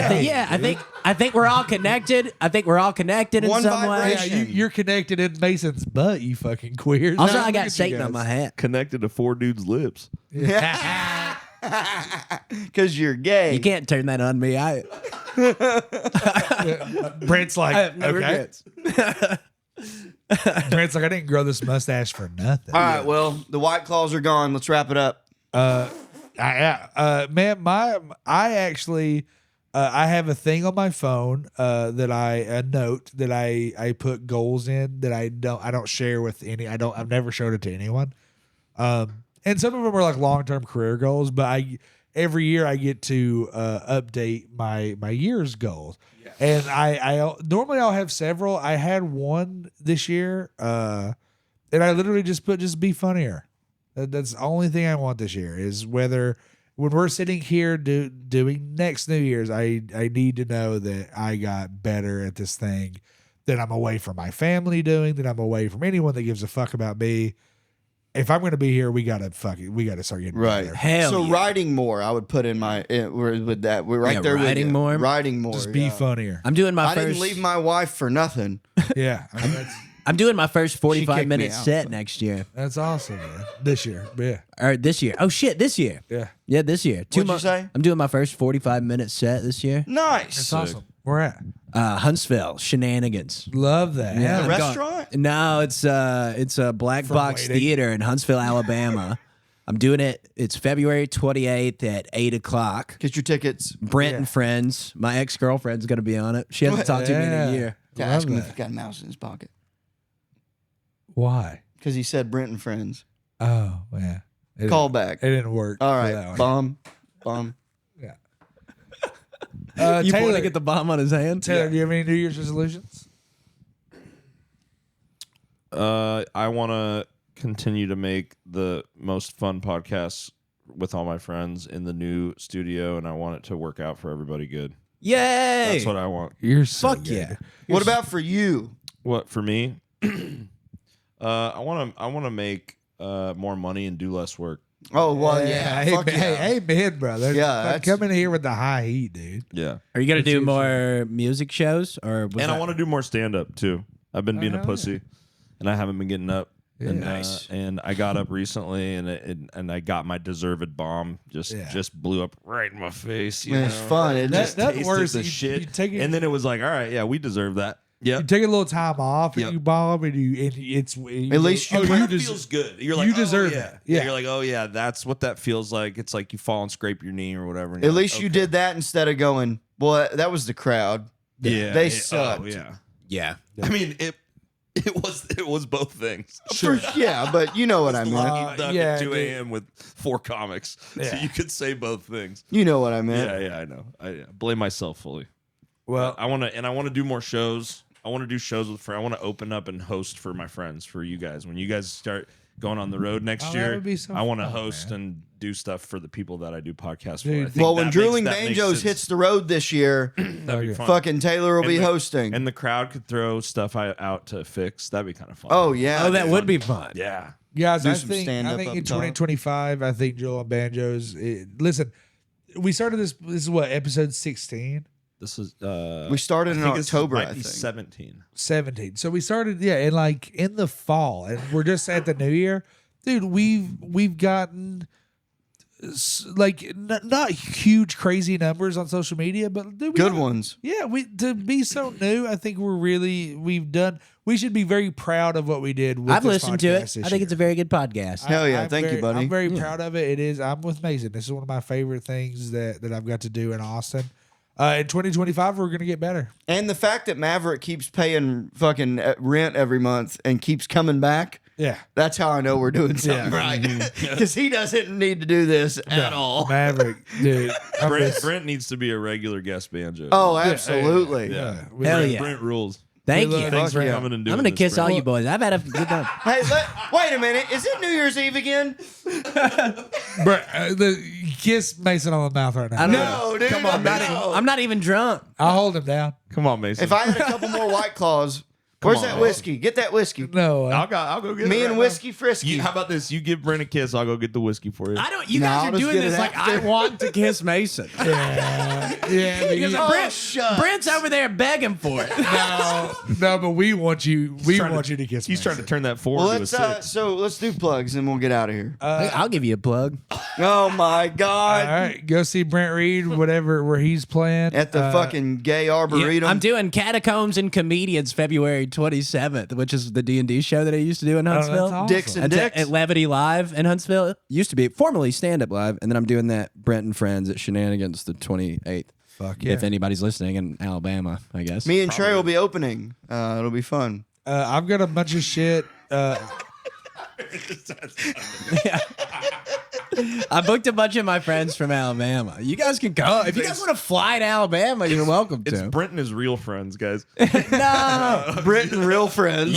I think we're all connected. I think we're all connected in One some way. vibration. Yeah, you're connected in Mason's butt, you fucking queers. Also, Look I at got you Satan guys. on my hat. Connected to 4 dudes' lips. Because you're gay. You can't turn that on me. Brent's like, I have no okay. regrets. Brent's like, I didn't grow this mustache for nothing. All right, well, the White Claws are gone. Let's wrap it up. Man, I actually, I have a thing on my phone that a note that I put goals in that I don't share with I've never showed it to anyone. And some of them are like long-term career goals, but every year I get to update my year's goals. And I normally I'll have several. I had one this year, and I literally just put be funnier. That's the only thing I want this year is whether when we're sitting here doing next New Year's, I need to know that I got better at this thing, that I'm away from my family doing, that I'm away from anyone that gives a fuck about me. If I'm going to be here, we gotta start getting better. Hell So yeah. writing more, I would put in my with that. We're right Yeah, there with writing you. more. Writing more. Just be yeah. funnier. I'm doing my I first. didn't leave my wife for nothing. Yeah, I mean, that's I'm doing my first kicked me 45-minute out, set so. next year that's awesome, man. This year, yeah, or this year. Oh shit, this year. yeah, Yeah, this year. What'd you say? I'm doing my first 45-minute set this year. Nice. it's awesome. Where at? Huntsville Shenanigans. Love that. Yeah. The I'm restaurant? No, it's a black From box waiting. theater in Huntsville, Alabama. I'm doing it. It's February 28th at 8:00. Get your tickets. Brent and friends. My ex-girlfriend's gonna be on it. She hasn't talked to me in Yeah. a year. Yeah, Love ask him if that. he got a mouse in his pocket. Why? Because he said Brent and friends. Oh, yeah. It Call didn't- back. It didn't work. All for that right. one. Bomb. Yeah. You Taylor, pointing at the bomb on his hand? Taylor, do you have any New Year's resolutions? I want to continue to make the most fun podcasts with all my friends in the new studio, and I want it to work out for everybody good. Yay! That's what I want. You're so Fuck good. yeah. What about for you? What for me? I want to make more money and do less work. Oh, well, yeah. Hey, Fuck yeah. hey, man, brother. Yeah, Fuck, that's- come in here with the high heat, dude. Yeah, Are you gonna do seriously. more music shows or? and I want to do more stand up too. I've been being a hell pussy, and I haven't been getting up. And, Nice. And I got up recently, and I got my deserved bomb. Just blew up right in my face. You Man, know? it's fun. It That- just, that- Tasted worse. the You- shit. you take it- and then it was like, all right, yeah, we deserve that. Yeah, You take a little time off and Yep. you bomb and it's At least you oh, kind you of des- feels good. You're like, you oh, deserve yeah. that. Yeah. You're like, oh yeah, that's what that feels like. It's like you fall and scrape your knee or whatever. and at you're least like, you okay. did that instead of going, well, that was the crowd. Yeah, They oh, sucked. yeah, Yeah. I mean it was both things. Sure. Yeah, but you know what I meant. Lucky duck yeah, at 2 dude. a.m. with 4 comics, so Yeah. you could say both things. You know what I meant. Yeah, I know. I blame myself fully. well, I want to do more shows. I want to do shows with friends. I want to open up and host for my friends, for you guys. When you guys start going on the road next Oh, that year, would be so I want to fun, host man. and do stuff for the people that I do podcasts Dude, for. I think Well, when that Drooling makes Banjos sense. hits the road this year, That'd be yeah. fun. fucking Taylor will And be the- hosting. And the crowd could throw stuff out to fix. That'd be kind of fun. Oh, yeah. Oh, that would be fun. yeah. guys, Do I some think stand-up up in top. 2025, I think Drooling Banjos. Listen, we started this. This is what, episode 16, This is We started in I think this October, might I be think. 17. 17. So we started, in the fall, and we're just at the new year, dude. We've gotten not huge crazy numbers on social media, but dude, Good ones. Yeah, to be so new, I think we should be very proud of what we did. With I've this listened to podcast it. this I think it's a year. very good podcast. Hell yeah, thank you, very- buddy. I'm very proud of it. It is. I'm with Mason. This is one of my favorite things that I've got to do in Austin. In 2025, we're gonna get better. And the fact that Maverick keeps paying fucking rent every month and keeps coming back Yeah. That's how I know we're doing something Yeah. right. Because he doesn't need to do this at all. Maverick, dude. Brent needs to be a regular guest banjo. Oh, absolutely. yeah. Hell yeah. Brent rules. Thank We you. love Thanks for yeah. coming and doing I'm gonna this, kiss all Brent. you boys. I've had a good time. Hey, wait a minute. Is it New Year's Eve again? Kiss Mason on the mouth right now. I don't No, dude. Come on, I'm not even drunk. I'll hold him down. Come on, Mason. If I had a couple more White Claws, where's on, that Mason. whiskey? Get that whiskey. No. I'll go get it. Me right and now. Whiskey Frisky. How about this? You give Brent a kiss. I'll go get the whiskey for you. I don't. You No, guys I'll are just doing get this it like after. I want to kiss Mason. yeah, Because but Brent's over there begging for it. no, but we want you. We want you to kiss. He's trying to turn that 4 well, into a 6. so let's do plugs and we'll get out of here. I'll give you a plug. Oh my God. All right, go see Brent Reed, where he's playing At the fucking gay arboretum. I'm doing Catacombs and Comedians February 27th, which is the D&D show that I used to do in Huntsville. awesome. Dicks and At Dicks. Levity Live in Huntsville. It used to be formerly Stand Up Live, and then I'm doing that Brent and Friends at Shenanigans the 28th. Fuck yeah. If anybody's listening in Alabama, I guess. Me and Trey will be opening. It'll be fun. I've got a bunch of shit. I booked a bunch of my friends from Alabama. You guys can go. If you guys want to fly to Alabama, you're welcome It's to. Brent and his real friends, guys. No. Brit and real friends.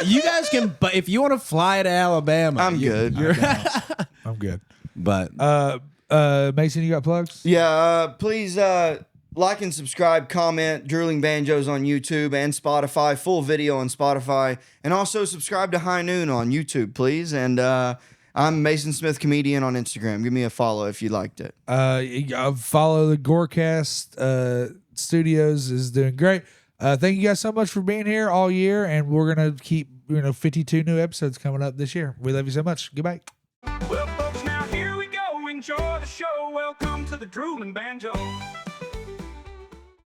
You guys can, but if you want to fly to Alabama, I'm good. I'm good. But Mason, you got plugs? Yeah, please like and subscribe, comment, Drooling Banjos on YouTube and Spotify, full video on Spotify, and also subscribe to High Noon on YouTube, please. And I'm Mason Smith Comedian on Instagram. Give me a follow if you liked it. Follow the Gorecast Studios is doing great. Thank you guys so much for being here all year, and we're gonna keep 52 new episodes coming up this year. We love you so much. Goodbye. Well, folks, now here we go. Enjoy the show. Welcome to the Drooling Banjos.